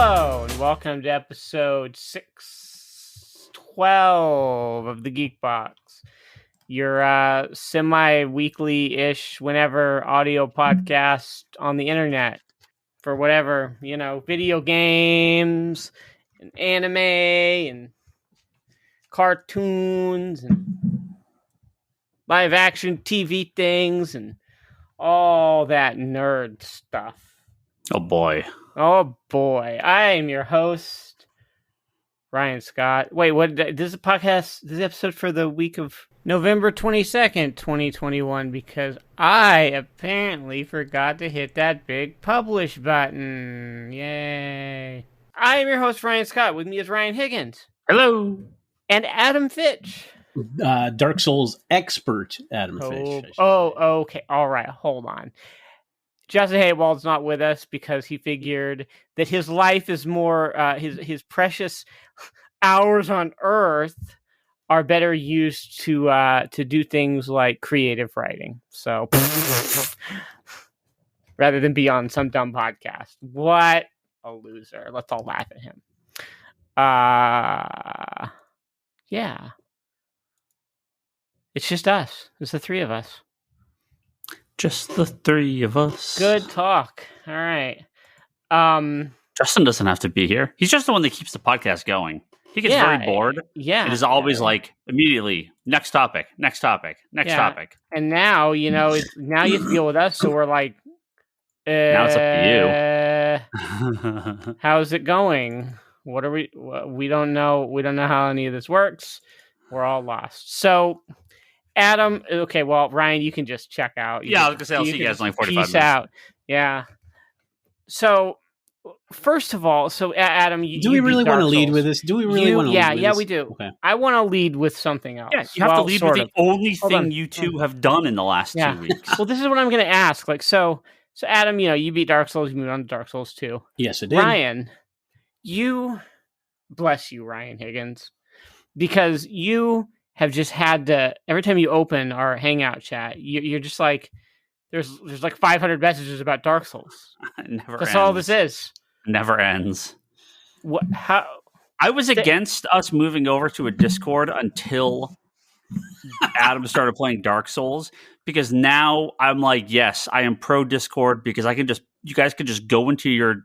Hello, and welcome to episode 612 of the Geek Box, your semi-weekly-ish, whenever audio podcast on the internet for whatever, video games and anime and cartoons and live-action TV things and all that nerd stuff. Oh boy. Oh boy. I am your host, Ryan Scott. Wait, what? This is a podcast, this is episode for the week of November 22nd, 2021, because I apparently forgot to hit that big publish button. Yay. I am your host, Ryan Scott. With me is Ryan Higgins. Hello. And Adam Fitch. Dark Souls expert Adam Fitch. Okay. All right. Hold on. Justin Haywald's not with us because he figured that his life is more, his precious hours on Earth are better used to do things like creative writing. So, rather than be on some dumb podcast. What a loser. Let's all laugh at him. Yeah. It's just us. It's the three of us. Just the three of us. Good talk. All right. Justin doesn't have to be here. He's just the one that keeps the podcast going. He gets very bored. Yeah. It is always like, immediately, next topic. And now, now you have to deal with us, so we're like, now it's up to you. How's it going? What are we don't know. We don't know how any of this works. We're all lost. So, Adam, okay, well, Ryan, you can just check out. I was going to say, I'll see you guys in like 45 minutes. Peace out. Yeah. So, first of all, Adam, do we really want to lead with this? Yeah, we do. Okay. I want to lead with something else. Yeah, you have to lead with the only thing you two have done in the last 2 weeks. Well, this is what I'm going to ask. So Adam, you beat Dark Souls, you moved on to Dark Souls 2. Yes, I did. Ryan, bless you, Ryan Higgins, because you have just had to, every time you open our Hangout chat, you're just like, there's like 500 messages about Dark Souls. It never ends. That's all this is. Never ends. What? How? I was against us moving over to a Discord until Adam started playing Dark Souls, because now I'm like, yes, I am pro Discord, because you guys can just go into your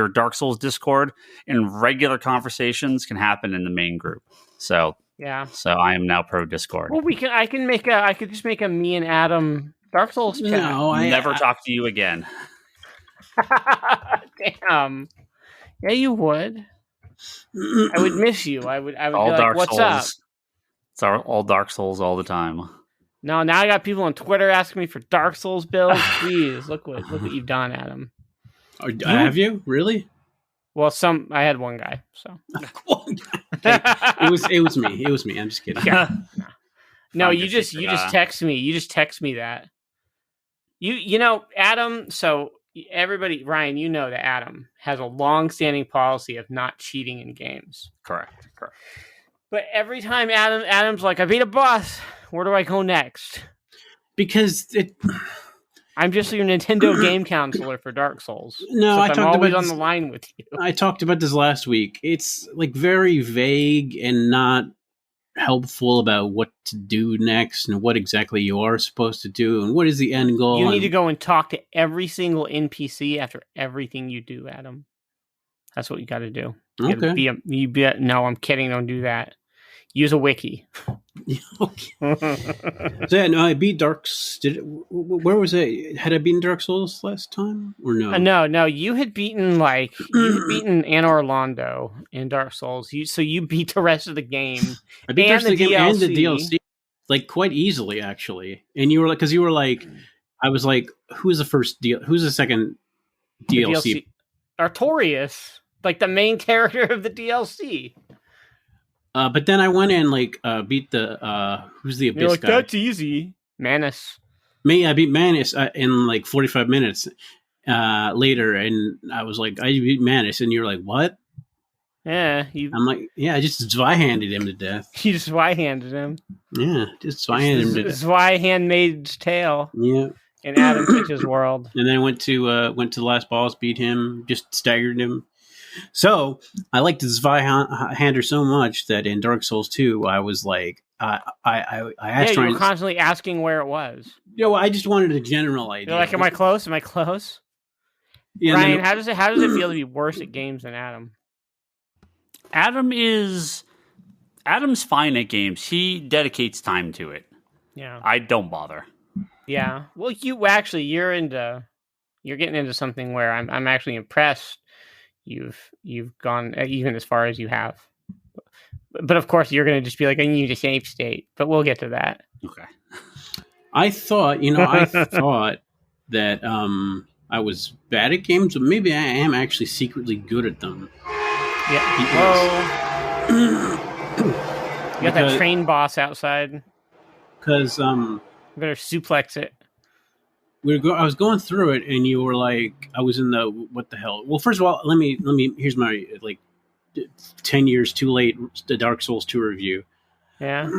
Dark Souls Discord and regular conversations can happen in the main group. So yeah. So I am now pro Discord. Well, I could just make a me and Adam Dark Souls chat. No, I never talk to you again. Damn. Yeah, you would. I would miss you. I would all be Dark like, what's Souls. up? It's all Dark Souls all the time. No, now I got people on Twitter asking me for Dark Souls builds. Please, look what you've done, Adam. Have you? Really? Well, I had one guy, so. Okay. It was me. I'm just kidding. Yeah. No, you just text me. You just text me that. Adam, so everybody, Ryan, you know that Adam has a long-standing policy of not cheating in games. Correct. But every time Adam's like, I beat a boss, where do I go next? Because I'm just your Nintendo game counselor for Dark Souls. No, I'm always on the line with you. I talked about this last week. It's like very vague and not helpful about what to do next and what exactly you are supposed to do and what is the end goal. You need to go and talk to every single NPC after everything you do, Adam. That's what you got to do. Okay. No, I'm kidding. Don't do that. Use a wiki. I beat where was it? Had I beaten Dark Souls last time or no? No. You had beaten Anne Orlando in Dark Souls. So you beat the rest of the game. I beat the rest of the game and the DLC like quite easily, actually. And you were like, because you were like, I was like, who's the second DLC? Artorias, like the main character of the DLC. But then I went and beat the who's the Abyss guy? That's easy. Manus. I beat Manus in like 45 minutes later, and I was like, I beat Manus, and you're like, what? Yeah. I'm like, yeah, I just Zwei-handed him to death. You just Zwei-handed him. Yeah, just Zwei-handed him to death. Zwei-handmaid's tale. Yeah. In Adam Fitch's world. And then I went to the last boss, beat him, just staggered him. So I liked the Zweihander so much that in Dark Souls 2, I was like, I asked you were Ryan. constantly asking where it was. I just wanted a general idea. You're like, am I close? Am I close? Yeah, Ryan, how does it feel to be worse at games than Adam? Adam's fine at games. He dedicates time to it. Yeah. I don't bother. Yeah. Well, you're getting into something where I'm actually impressed. You've gone even as far as you have. But of course, you're going to just be like, I need a save state. But we'll get to that. Okay. I thought that I was bad at games, but maybe I am actually secretly good at them. Yeah. Well, you got that train boss outside. Because you better suplex it. I was going through it, and you were like, I was in the what the hell? Well, first of all, let me. Here's my 10 years too late. The Dark Souls 2 review. Yeah,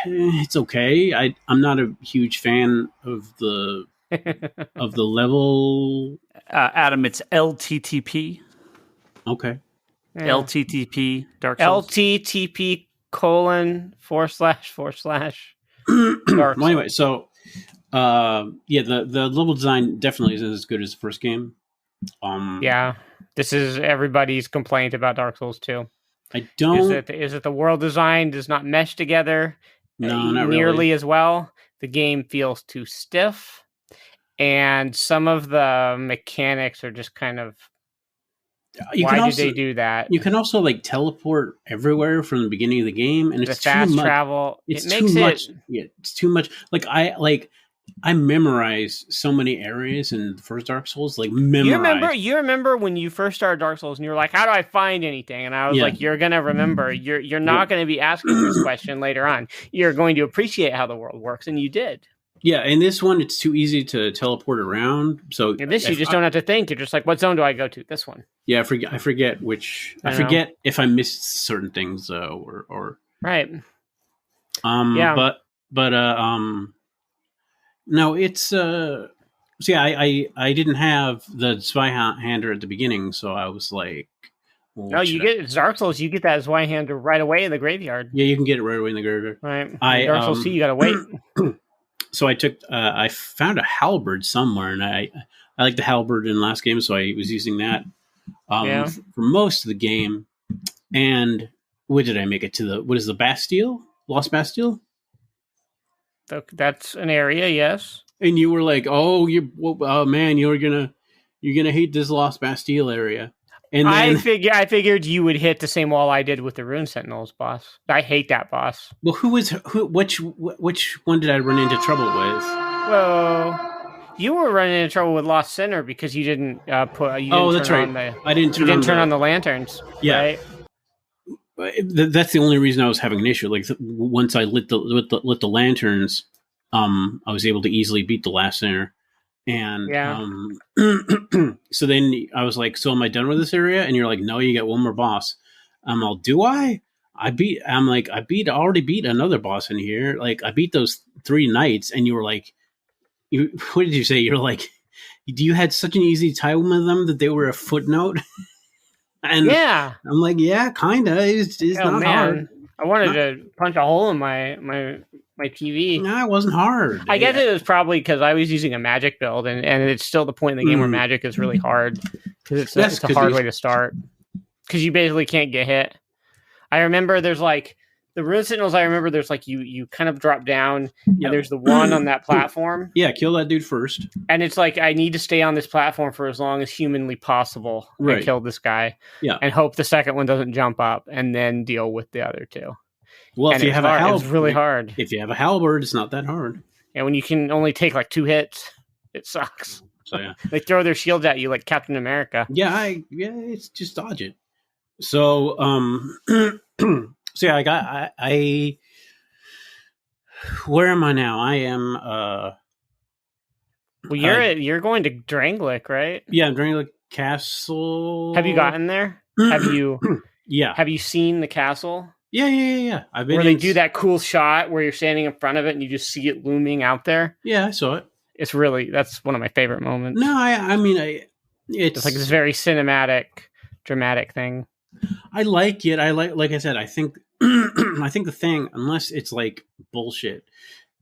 it's okay. I'm not a huge fan of the level. Adam, it's LTTP. Okay. Yeah. LTTP Dark Souls. LTTP // Well, anyway, so the level design definitely isn't as good as the first game. Yeah, this is everybody's complaint about Dark Souls 2. I don't. Is it the world design does not mesh together? No, not nearly really. as well. The game feels too stiff, and some of the mechanics are just kind of. Why did they do that? You can also teleport everywhere from the beginning of the game, and it's fast too much. Travel. It's it makes too much. It, yeah, it's too much. I memorized so many areas in the first Dark Souls. You remember when you first started Dark Souls and you were like, how do I find anything? And I was like, you're going to remember. You're not going to be asking this question later on. You're going to appreciate how the world works. And you did. Yeah, in this one, it's too easy to teleport around. So in this, you just don't have to think. You're just like, what zone do I go to? This one. Yeah, I forget which. I forget if I missed certain things or right. Yeah, but no, it's see, I didn't have the Zweihander at the beginning, so I was like, no, you get Dark Souls. You get that Zweihander right away in the graveyard. Yeah, you can get it right away in the graveyard. Right. Dark Souls 2, you gotta wait. So I found a halberd somewhere, and I liked the halberd in the last game, so I was using that for most of the game. And what did I make it to? What is the Bastille? Lost Bastille? That's an area, yes. And you were like, "Oh, man, you're gonna hate this Lost Bastille area." And then, I figured you would hit the same wall I did with the Rune Sentinels boss. I hate that boss. Well, which one did I run into trouble with? Well, you were running into trouble with Lost Sinner because you didn't put. You didn't that's right. I didn't. You didn't turn on the lanterns. Yeah. Right? That's the only reason I was having an issue. Once I lit the lanterns, I was able to easily beat the last sinner. And so then I was like, so am I done with this area? And you're like, no, you got one more boss. I'm all, do I? I already beat another boss in here. Like, I beat those 3 knights. And you were like, what did you say? You're like, you had such an easy time with them that they were a footnote. And yeah, I'm like, yeah, kind of. It's not hard. I wanted to punch a hole in my TV. No, it wasn't hard. I guess it was probably because I was using a magic build, and it's still the point in the game where magic is really hard because it's a hard way to start because you basically can't get hit. I remember there's the Rune Sentinels. I remember there's you kind of drop down, and there's the one on that platform. Yeah, kill that dude first. And it's like I need to stay on this platform for as long as humanly possible and kill this guy. Yeah, and hope the second one doesn't jump up, and then deal with the other 2. Well, if you have a halberd, it's really hard. If you have a halberd, it's not that hard. And when you can only take 2 hits, it sucks. So yeah, they throw their shields at you like Captain America. Yeah, it's just dodge it. So so yeah, I where am I now? I am well, you're going to Drangleic, right? Yeah, Drangleic Castle. Have you gotten there? Have you? Yeah. Have you seen the castle? Yeah. I've been where they do that cool shot where you're standing in front of it and you just see it looming out there. Yeah, I saw it. That's one of my favorite moments. No, I mean, it's like this very cinematic dramatic thing. I like it. Like I said, I think I think the thing, unless it's like bullshit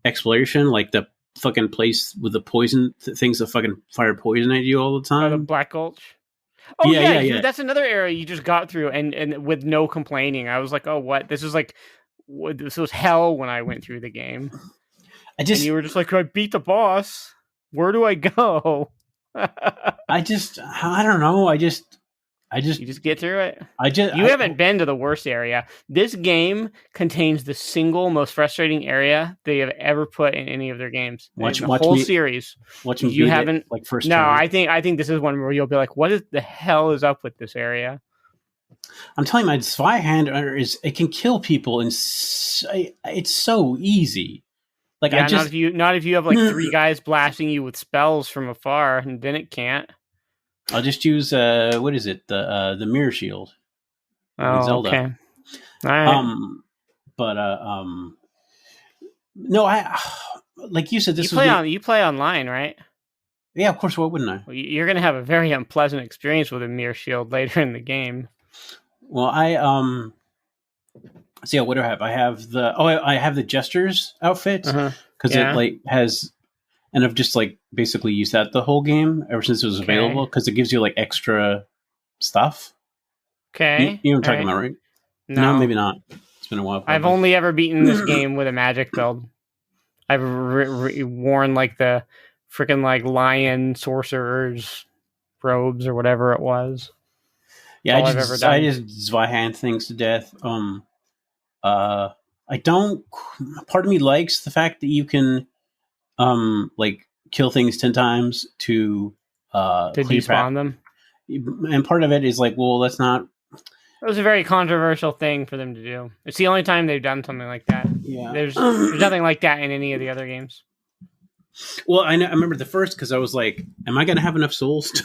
exploration, like the fucking place with the poison things that fucking fire poison at you all the time. The Black Gulch. Oh yeah. That's another area you just got through and with no complaining. I was like, oh, what? This was hell when I went through the game. And you were just like, I beat the boss. Where do I go? I don't know. You just get through it. You haven't been to the worst area. This game contains the single most frustrating area they have ever put in any of their games. Series. You haven't like first. No, time. I think this is one where you'll be like, what the hell is up with this area? I'm telling you, my Zweihander it can kill people, and it's so easy. Like not if you have like 3 guys blasting you with spells from afar, and then it can't. I'll just use what is it? The mirror shield. Oh, Zelda. Okay. All right. No, I like you said. You play online, right? Yeah, of course. Why wouldn't I? Well, you're going to have a very unpleasant experience with a mirror shield later in the game. Well, so what do I have? I have I have the Jester's outfit because it like has, and I've just like basically used that the whole game ever since it was available because it gives you like extra stuff. Okay, you know what I'm talking about, right? No, maybe not. It's been a while. I've only ever beaten this game with a magic build. I've worn like the freaking like lion sorcerer's robes or whatever it was. Yeah, I just Zweihand things to death. I don't. Part of me likes the fact that you can, like kill things 10 times to despawn them, and part of it is like, well, that's not. It was a very controversial thing for them to do. It's the only time they've done something like that. Yeah, there's nothing like that in any of the other games. Well, I remember the first because I was like, "Am I going to have enough souls?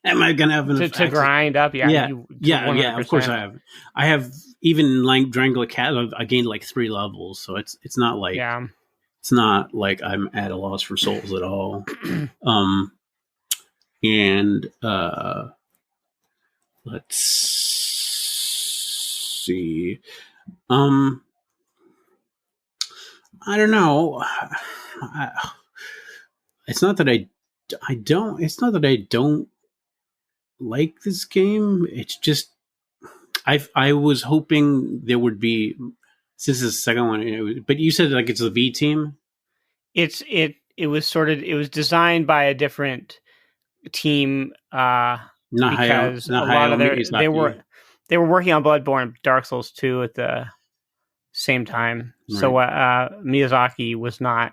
Am I going to have enough to grind up?" Yeah. Of course, I have. I have even like Drangle Cat. I gained like 3 levels, so it's not like it's not like I'm at a loss for souls at all. Let's see. I don't know. It's not that I don't. It's not that I don't like this game. It's just I was hoping there would be, since the second one, but you said like it's the V team. It was designed by a different team. Because they were working on Bloodborne and Dark Souls 2 at the same time. Right. So Miyazaki was not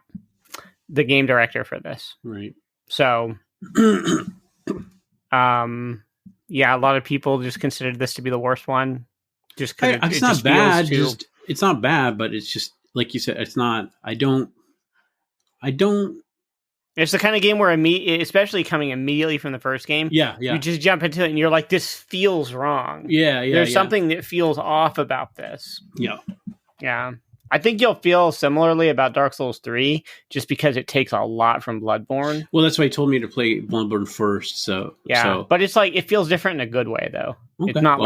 the game director for this. Right. So a lot of people just considered this to be the worst one. Just because it's not bad. It's not bad, but it's just like you said. It's not. I don't. It's the kind of game where especially coming immediately from the first game. Yeah. You just jump into it and you're like, this feels wrong. Yeah. There's something that feels off about this. Yeah. Yeah. I think you'll feel similarly about Dark Souls 3 just because it takes a lot from Bloodborne. Well, that's why he told me to play Bloodborne first. So but it's like it feels different in a good way though. Okay. It's not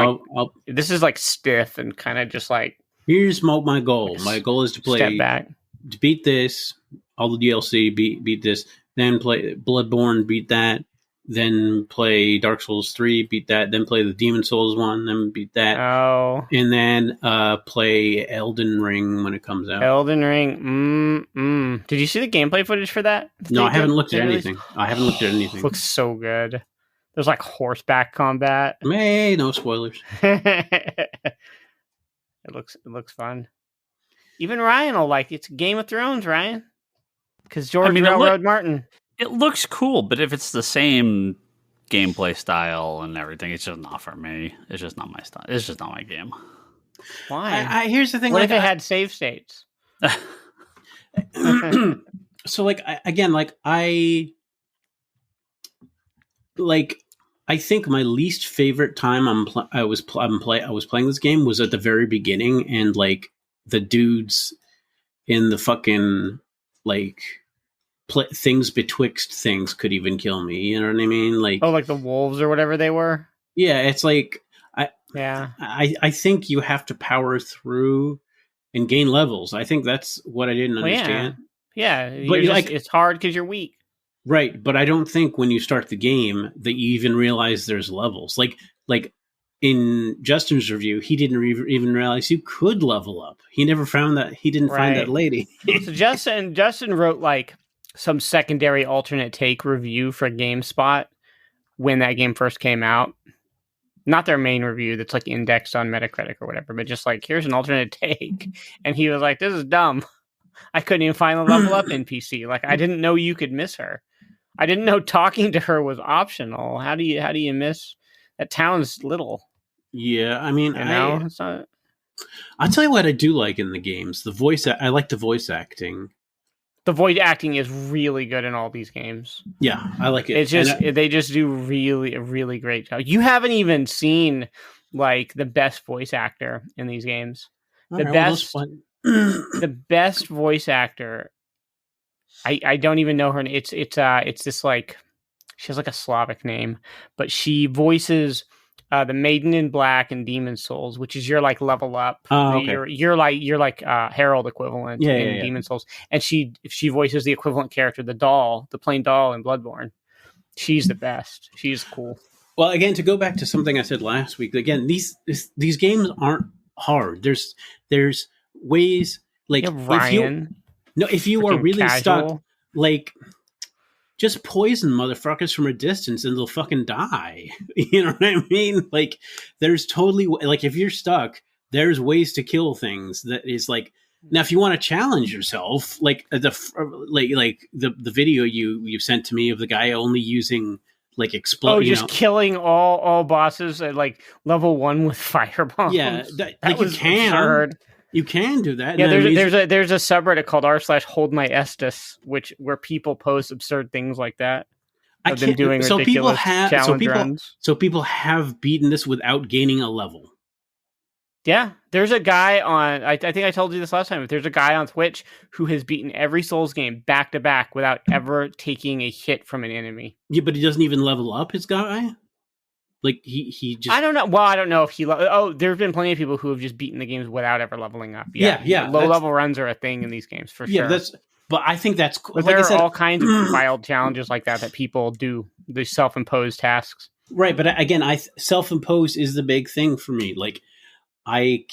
this is like stiff and kind of just like. Here's my goal. My goal is to play. Step back. To beat this, all the DLC, beat this, then play Bloodborne, beat that, then play Dark Souls 3, beat that, then play the Demon Souls 1, then beat that. Oh. And then play Elden Ring when it comes out. Elden Ring. Did you see the gameplay footage for that? No, I haven't looked at anything. Looks so good. There's like horseback combat. Hey, no spoilers. It looks fun. Even Ryan will like it. It's Game of Thrones, Ryan. Because George Railroad Martin. It looks cool, but if it's the same gameplay style and everything, it's just not for me. It's just not my style. It's just not my game. Why? Here's the thing. What if it had save states? So, I think my least favorite time I was playing this game was at the very beginning, and like the dudes in the fucking like things betwixt things could even kill me. You know what I mean? Like like the wolves or whatever they were. Yeah, it's like Yeah. I think you have to power through and gain levels. I think that's what I didn't understand. Yeah, But you're like, it's hard because you're weak. right, but I don't think when you start the game that you even realize there's levels. Like in Justin's review, he didn't even realize you could level up. He never found that. He didn't find that lady. So Justin wrote like some secondary alternate take review for GameSpot when that game first came out. Not their main review that's like indexed on Metacritic or whatever, but just like, here's an alternate take. And he was like, this is dumb. I couldn't even find the level up NPC. Like, I didn't know you could miss her. I didn't know talking to her was optional. How do you miss that town's little? Yeah, I mean, it's not. I'll tell you what I do like in the games. I like the voice acting. The voice acting is really good in all these games. Yeah, I like it. It's just they just do a really great job. You haven't even seen like the best voice actor in these games. The best voice actor. I don't even know her. It's this like, she has like a Slavic name, but she voices the Maiden in Black and Demon Souls, which is your like level up. Oh, okay. You're like Herald equivalent in Demon Souls, and she voices the equivalent character, the plain doll in Bloodborne. She's the best. She's cool. Well, again, to go back to something I said last week, again, these games aren't hard. There's ways like, Ryan. If you are really casual. stuck, like, just poison motherfuckers from a distance and they'll fucking die. You know what I mean? Like, there's totally, like, if you're stuck, there's ways to kill things that is like, now if you want to challenge yourself, like the video you sent to me of the guy only using like killing all bosses at like level 1 with firebombs. Yeah, that was absurd. You can do that. Yeah, there's a subreddit called r/holdmyestus, where people post absurd things like that. Of them doing ridiculous challenge runs. So people have beaten this without gaining a level. Yeah, there's a guy on. I think I told you this last time. There's a guy on Twitch who has beaten every Souls game back to back without ever taking a hit from an enemy. Yeah, but he doesn't even level up his guy. Like he just. I don't know. Well, I don't know if he. There's been plenty of people who have just beaten the games without ever leveling up. Yeah. Low level runs are a thing in these games for sure. Yeah, but I think that's cool. But there are all kinds of wild challenges like that people do. The self-imposed tasks. Right, but again, self-imposed is the big thing for me. Like, I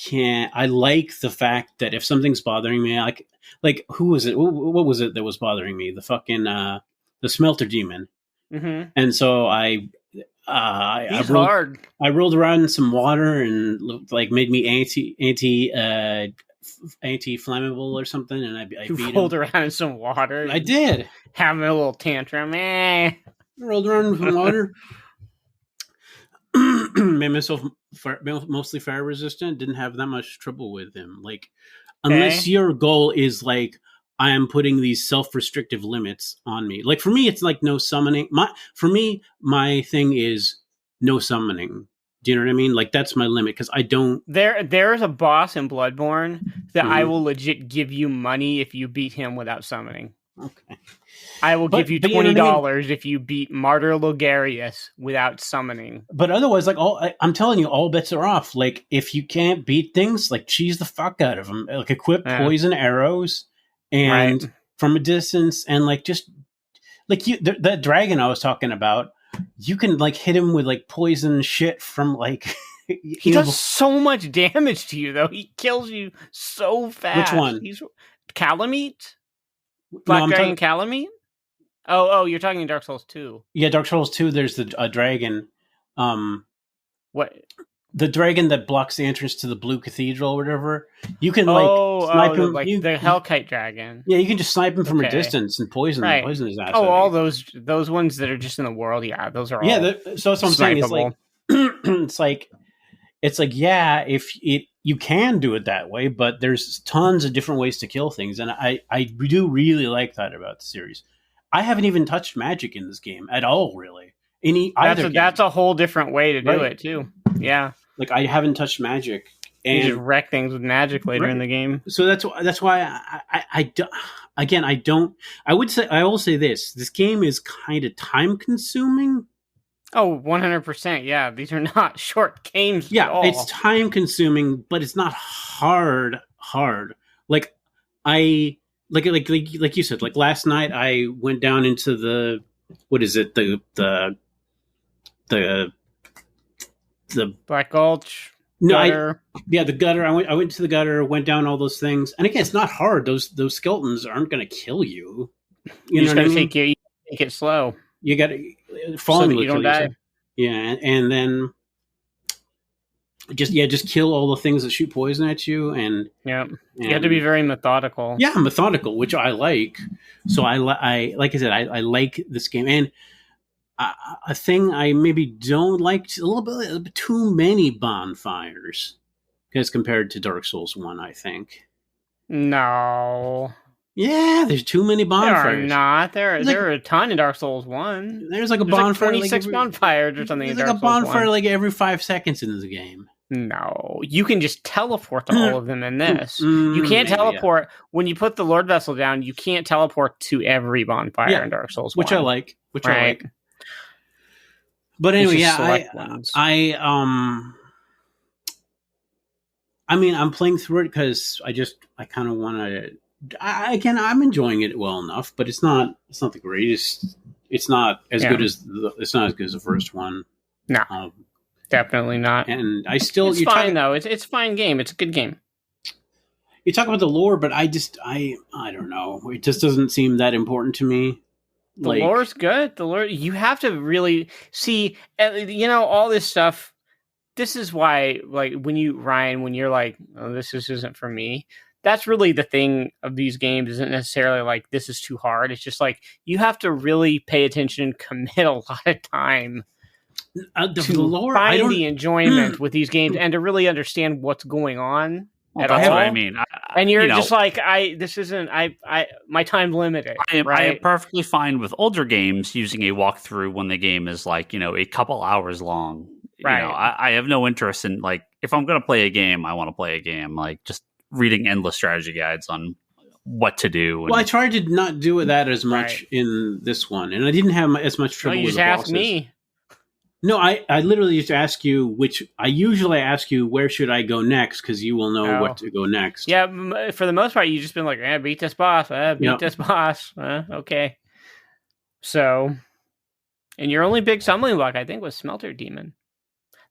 like the fact that if something's bothering me, like who was it? What was it that was bothering me? The fucking the smelter demon. Mm-hmm. And so I rolled around in some water and like made me anti-flammable or something, and I beat rolled around in some water. I did, having a little tantrum. I rolled around in some water. Made myself mostly fire resistant. Didn't have that much trouble with him. Like, unless your goal is like, I am putting these self-restrictive limits on me. Like, for me, it's like no summoning. My thing is no summoning. Do you know what I mean? Like, that's my limit, because I don't. There's a boss in Bloodborne that I will legit give you money if you beat him without summoning. Okay. I will give you $20 if you beat Martyr Logarius without summoning. But otherwise, like, I'm telling you, all bets are off. Like, if you can't beat things, like, cheese the fuck out of them. Like, equip poison arrows and from a distance, and like, just like that dragon I was talking about, you can like hit him with like poison shit from like. He does so much damage to you, though. He kills you so fast. Which one? He's Calamite. Black Dragon Calamite? Oh, you're talking in Dark Souls 2. Yeah, Dark Souls 2, there's the dragon. What? The dragon that blocks the entrance to the Blue Cathedral or whatever. You can snipe him. Like the Hellkite dragon. Yeah, you can just snipe him from a distance and poison his ass. Oh, all those ones that are just in the world. Yeah, those are all. Yeah, so that's what I'm saying. It's like, it's like, yeah, you can do it that way, but there's tons of different ways to kill things, and I do really like that about the series. I haven't even touched magic in this game at all, really. That's a whole different way to do it too. Yeah, like I haven't touched magic, and you just wreck things with magic later in the game. So that's why I will say this game is kind of time consuming, Oh, 100%. Yeah, these are not short games at all. It's time consuming, but it's not hard. Like I like you said, like last night I went down into the what is it? The Black Gulch. No, gutter. The gutter. I went to the gutter, went down all those things, and again, it's not hard. Those skeletons aren't going to kill you. You just got to take it slow. You got to falling so you don't die. Yeah, and then just kill all the things that shoot poison at you, and you have to be very methodical. Yeah, methodical, which I like. So I like I said, I like this game, and a thing I maybe don't like, a little bit too many bonfires as compared to Dark Souls 1, I think. No. Yeah, there's too many bonfires. There are not. There are a ton in Dark Souls 1. There's like a bonfire. Like 26 bonfires or something in Dark Souls 1. There's like a bonfire like every 5 seconds in this game. No. You can just teleport to all of them in this. You can't teleport. Yeah. When you put the Lord Vessel down, you can't teleport to every bonfire in Dark Souls 1. Which I like. But anyway, I mean, I'm playing through it because I kind of want to. I'm enjoying it well enough, but it's not the greatest. It's not as good as the first one. No, definitely not. And I still, it's fine though. It's a fine game. It's a good game. You talk about the lore, but I don't know. It just doesn't seem that important to me. The lore's good. The lore, you have to really see, all this stuff. This is why, like, when you're like, oh, this isn't for me. That's really the thing of these games. Isn't necessarily like this is too hard. It's just like you have to really pay attention and commit a lot of time to find the enjoyment with these games and to really understand what's going on. Well, that's what I mean. And you're just like, my time limited. I am perfectly fine with older games using a walkthrough when the game is like, a couple hours long. Right. I have no interest in, like, if I'm going to play a game, I want to play a game. Like, just reading endless strategy guides on what to do. Well, I tried to not do that as much in this one, and I didn't have as much trouble with the bosses. Ask me. No, I literally just ask you I usually ask you where should I go next because you will know what to go next. Yeah, for the most part, you've just been like, beat this boss, this boss. Okay. So, and your only big stumbling block, I think, was Smelter Demon.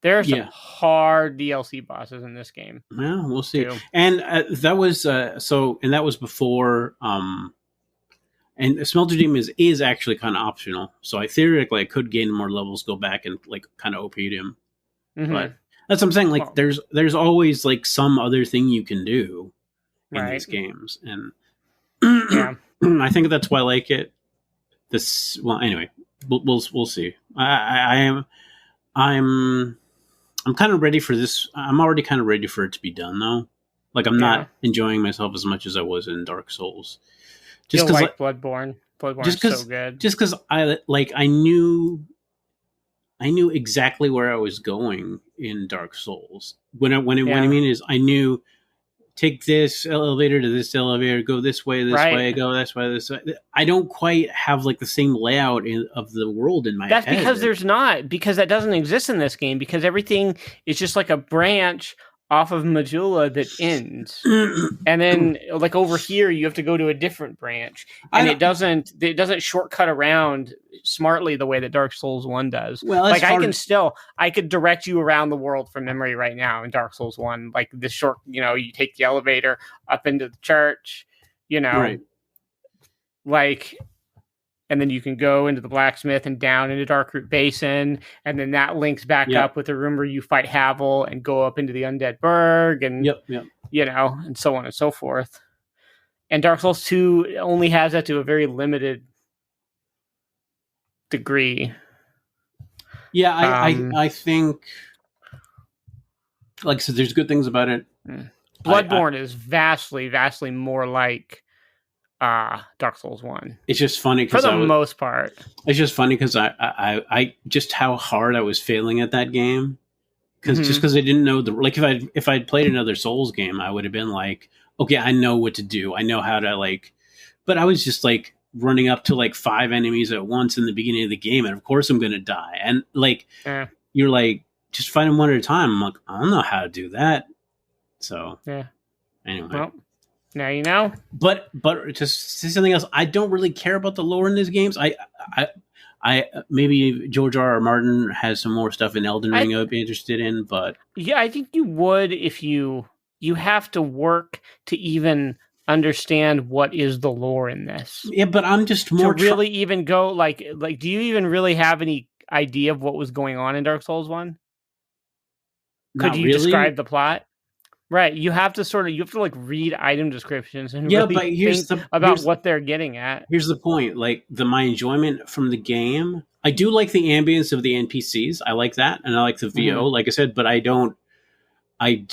There are some hard DLC bosses in this game. Well, we'll see. Too. And that was and that was before. And Smelter Demon is actually kind of optional. So theoretically I could gain more levels, go back and like kind of OP'd him. Mm-hmm. But that's what I'm saying. Like there's always like some other thing you can do in these games, and I think that's why I like it. Anyway, we'll see. I'm kind of ready for this. I'm already kind of ready for it to be done though. Like I'm not enjoying myself as much as I was in Dark Souls. Just because Bloodborne. Bloodborne's so good. Just because I knew exactly where I was going in Dark Souls. What I mean is I knew take this elevator to this elevator, go this way, go this way, this way. I don't quite have like the same layout of the world in my head. That's because that doesn't exist in this game, because everything is just like a branch off of Majula that ends, and then like over here you have to go to a different branch, and it doesn't shortcut around smartly the way that Dark Souls 1 does. Well, like I could direct you around the world from memory right now in Dark Souls 1, like this short, you take the elevator up into the church, like. And then you can go into the blacksmith and down into Darkroot Basin, and then that links back up with the room where you fight Havel and go up into the Undead Burg, and and so on and so forth. And Dark Souls 2 only has that to a very limited degree. Yeah, I think, like I said, there's good things about it. Bloodborne is vastly, vastly more like Dark Souls 1. It's just funny for the most part. It's just funny because I just how hard I was failing at that game, because I didn't know if I'd played another Souls game, I would have been like, okay, I know what to do, I know how to but I was just like running up to like 5 enemies at once in the beginning of the game, and of course I'm going to die. And like, you're like, just fight them one at a time. I'm like, I don't know how to do that. So anyway. Well, now you know. But just say something else. I don't really care about the lore in these games. I maybe George R.R. Martin has some more stuff in Elden Ring I would be interested in, but yeah, I think you would if you have to work to even understand what is the lore in this. Yeah, but I'm just more to really even go like. Do you even really have any idea of what was going on in Dark Souls 1? Could you describe the plot? Right, you have to like read item descriptions and really think about what they're getting at. Here's the point: like my enjoyment from the game, I do like the ambience of the NPCs. I like that, and I like the VO, like I said. But I don't. I'm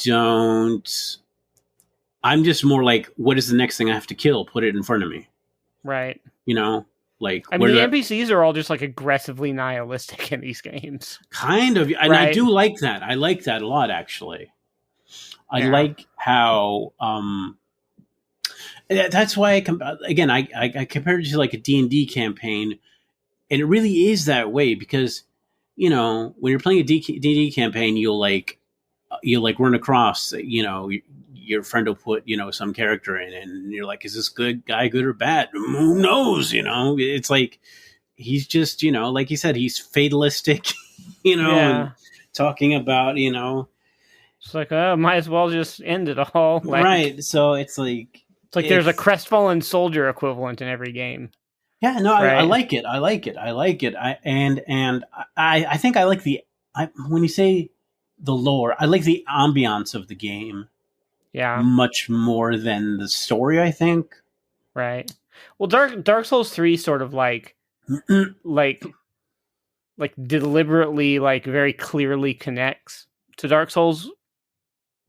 just more like, what is the next thing I have to kill? Put it in front of me. Right. You know, like I mean, the NPCs are all just like aggressively nihilistic in these games. Kind of, and I do like that. I like that a lot, actually. I like how that's why I compared it to like a D&D campaign, and it really is that way because, you know, when you're playing a D&D campaign, you'll run across, you know, your friend will put, you know, some character in, and you're like, is this good or bad? Who knows? You know, it's like he's just, you know, like you said, he's fatalistic, you know, and talking about, you know. It's like, might as well just end it all. Like, right. So it's like there's a crestfallen soldier equivalent in every game. Yeah, no, right? I like it. I think I like when you say the lore, I like the ambiance of the game. Yeah. Much more than the story, I think. Right. Well, Dark Souls 3 sort of like deliberately, like very clearly connects to Dark Souls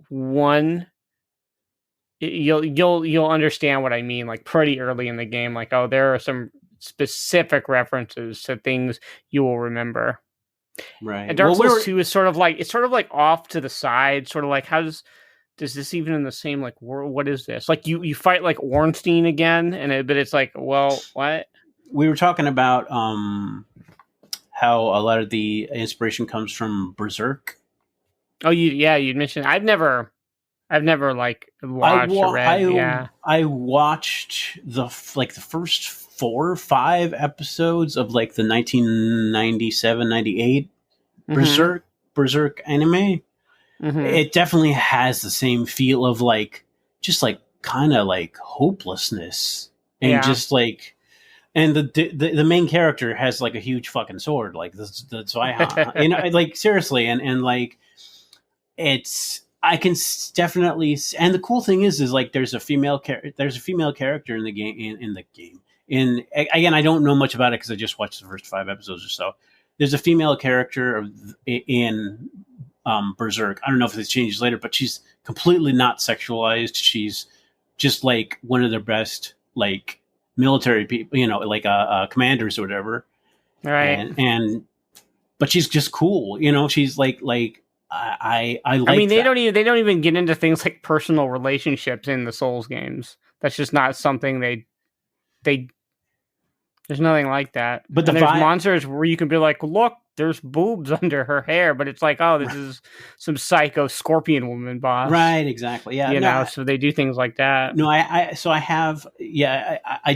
1. You'll understand what I mean, like pretty early in the game, like, oh, there are some specific references to things you will remember. Right. And Dark Souls 2 is sort of like off to the side, sort of like, how does this even in the same like world? What is this? Like you fight like Ornstein again, but it's like, well, what? We were talking about how a lot of the inspiration comes from Berserk. Oh, you mentioned. I've never like watched or read. I watched the first 4 or 5 episodes of like the 1997-98 Berserk anime. Mm-hmm. It definitely has the same feel of like, just like kind of like hopelessness and just like, and the main character has like a huge fucking sword, like the Zweihan, you know, like seriously, and like I can definitely, and the cool thing is like there's a female character in the game. And again, I don't know much about it because I just watched the first 5 episodes or so. There's a female character in Berserk. I don't know if this changes later, but she's completely not sexualized. She's just like one of their best like military people, you know, like commanders or whatever. Right. But she's just cool, you know. She's like I like. I mean, they don't even get into things like personal relationships in the Souls games. That's just not something they. There's nothing like that. But there's monsters where you can be like, look, there's boobs under her hair, but it's like, oh, this is some psycho scorpion woman boss. Right, exactly. Yeah. You know, so they do things like that. No, I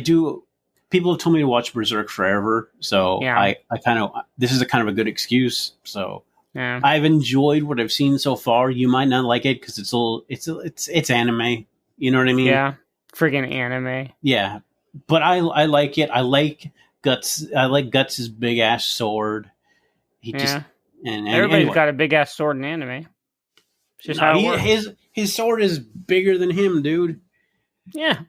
do. People have told me to watch Berserk forever. So I kind of, this is a kind of a good excuse. So I've enjoyed what I've seen so far. You might not like it because it's anime. You know what I mean? Yeah. Friggin' anime. Yeah. But I like it. I like Guts. I like Guts' big ass sword. Everybody's got a big ass sword in anime. It's just how it works. His sword is bigger than him, dude. Yeah.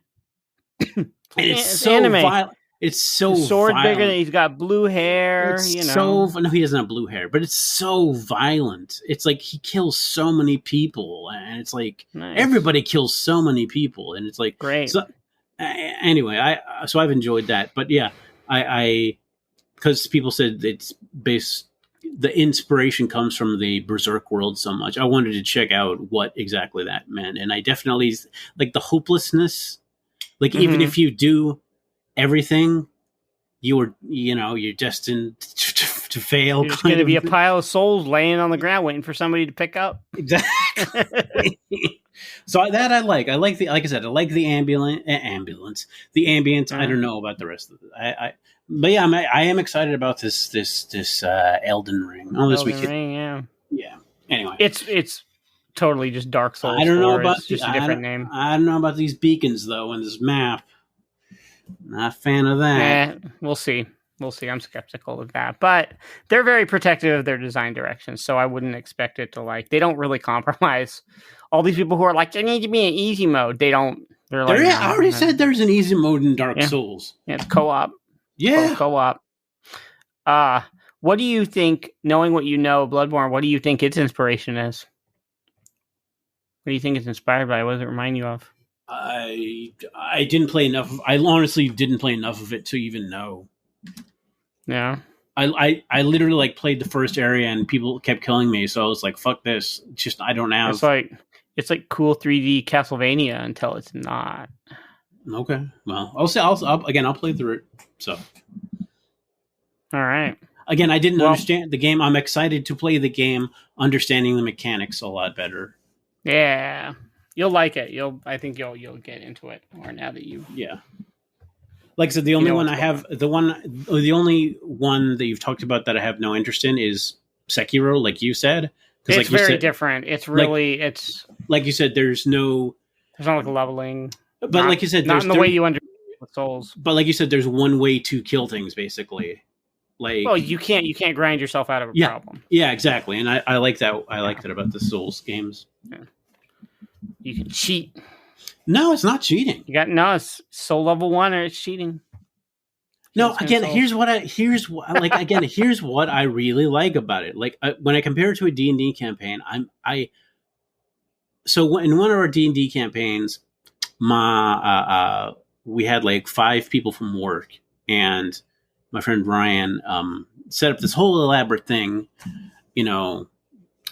And it's so anime. violent. It's so his sword violent. Bigger than he's got blue hair. It's you know. No, he doesn't have blue hair, but it's so violent. It's like he kills so many people, and it's like everybody kills so many people, and it's like great. So, anyway, I've enjoyed that, but yeah, I because people said it's based. The inspiration comes from the Berserk world so much. I wanted to check out what exactly that meant, and I definitely like the hopelessness. Like even if you do everything, you're destined to fail. You're just going to be a pile of souls laying on the ground waiting for somebody to pick up. Exactly. So that I like. I like like I said, I like the ambulance, the ambience. I don't know about the rest of it. But yeah, I am excited about this Elden Ring. Yeah. Anyway, it's totally just Dark Souls. I don't know about just a different name. I don't know about these beacons though in this map. Not a fan of that. We'll see. I'm skeptical of that, but they're very protective of their design directions, so I wouldn't expect it to they don't really compromise. All these people who are like, there needs to be an easy mode. They don't. They're like, I already said there's an easy mode in Dark Souls. Yeah, it's co-op. Yeah, co-op. What do you think? Knowing what you know, Bloodborne, what do you think its inspiration is? What do you think it's inspired by? What does it remind you of? I didn't play enough. I honestly didn't play enough of it to even know. Yeah. I literally played the first area and people kept killing me, so I was like, "Fuck this!" Just I don't have. It's like cool 3D Castlevania until it's not. Okay, well, I'll play through it. So, all right. Again, I didn't understand the game. I'm excited to play the game, understanding the mechanics a lot better. Yeah, you'll like it. I think you'll get into it more now that you. Yeah. Like I said, the only one the only one that you've talked about that I have no interest in is Sekiro, like you said. It's very different. It's really, like you said, there's not like leveling. But like you said, not in the way you understand with Souls. But like you said, there's one way to kill things, basically. You can't grind yourself out of a problem. Yeah, exactly. And I like that. I like that about the Souls games. Yeah. You can cheat. No, it's not cheating. It's soul level 1 or it's cheating. No, again, here's what I really like about it. When I compare it to a D&D campaign, so in one of our D&D campaigns, we had 5 people from work, and my friend Ryan set up this whole elaborate thing,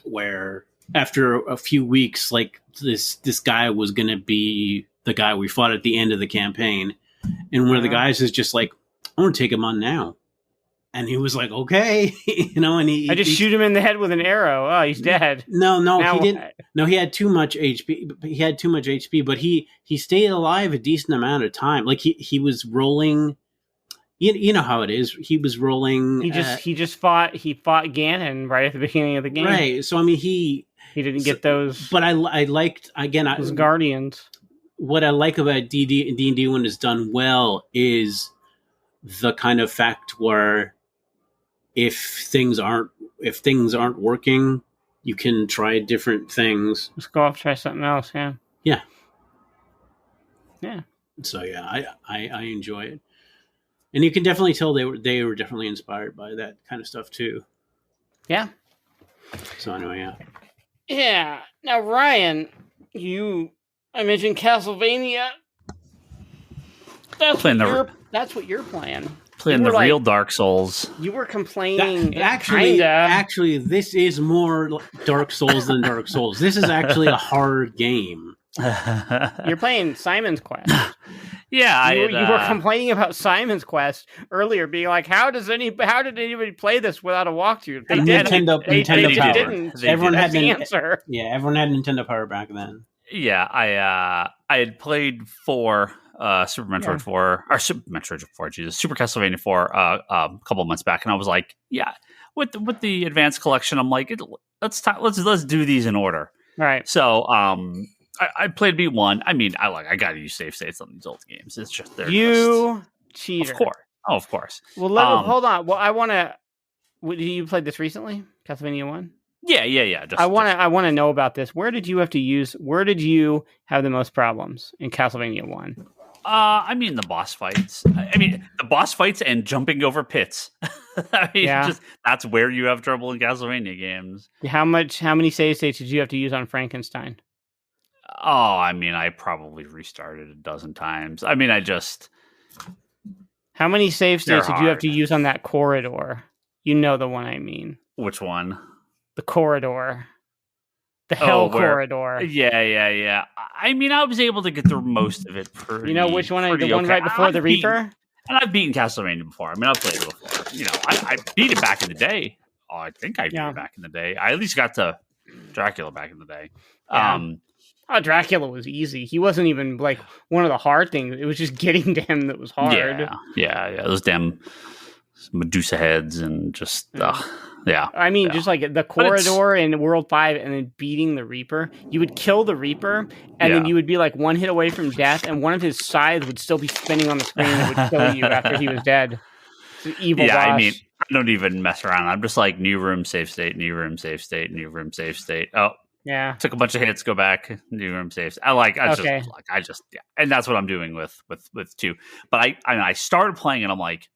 where after a few weeks, this guy was going to be the guy we fought at the end of the campaign. And one of the guys is just like, I want to take him on now. And he was like, okay. And I just shoot him in the head with an arrow. Oh, he's dead. No, he didn't. No, he had too much HP. But he stayed alive a decent amount of time. He was rolling. You know how it is. He was rolling. He fought Ganon right at the beginning of the game. Right. So he didn't get those. But I liked those guardians. What I like about D&D when it's done well is the kind of fact where if things aren't working, you can try different things. Let's go off, try something else. Yeah. Yeah. Yeah. So yeah, I enjoy it. And you can definitely tell they were definitely inspired by that kind of stuff too. Yeah. So anyway, yeah. Yeah. Now, Ryan, I mentioned Castlevania. That's what you're playing. Playing the real Dark Souls. You were complaining. Actually, this is more Dark Souls than Dark Souls. This is actually a hard game. You're playing Simon's Quest. Yeah, you were complaining about Simon's Quest earlier, being like, "How did anybody play this without a walkthrough?" They did. Nintendo Power. Didn't. Everyone had the answer. Yeah, everyone had Nintendo Power back then. Yeah, I had played Super Metroid 4 or Super Metroid 4, Super Castlevania 4 a couple months back, and I was like, yeah, with the Advanced Collection, I'm like, let's do these in order. Right. So I played beat 1. I mean, I gotta use save states on these old games. It's just cheater. Of course. Well, hold on. Well, I want to. You played this recently, Castlevania 1? Yeah. I want to know about this. Where did you have the most problems in Castlevania 1? I mean, the boss fights. The boss fights and jumping over pits. That's where you have trouble in Castlevania games. How many save states did you have to use on Frankenstein? Oh, I probably restarted a dozen times. How many save states did you have to use on that corridor? You know the one I mean. Which one? The corridor. The hell corridor. Yeah. I was able to get through most of it. You know which one? The one right before the Reaper? And I've beaten Castlevania before. I mean, I've played it before. I beat it back in the day. Oh, I think I beat it back in the day. I at least got to Dracula back in the day. Yeah. Dracula was easy. He wasn't even like one of the hard things. It was just getting to him that was hard. Yeah. Those damn Medusa heads and just I mean, just like the corridor in World 5 and then beating the Reaper. You would kill the Reaper, and then you would be like one hit away from death, and one of his scythes would still be spinning on the screen and would kill you after he was dead. It's an evil boss. I mean, I don't even mess around. I'm just like, new room, save state, new room, save state, new room, save state. Oh, yeah. Took a bunch of hits, go back, new room, save. And that's what I'm doing with 2. But I started playing and I'm like,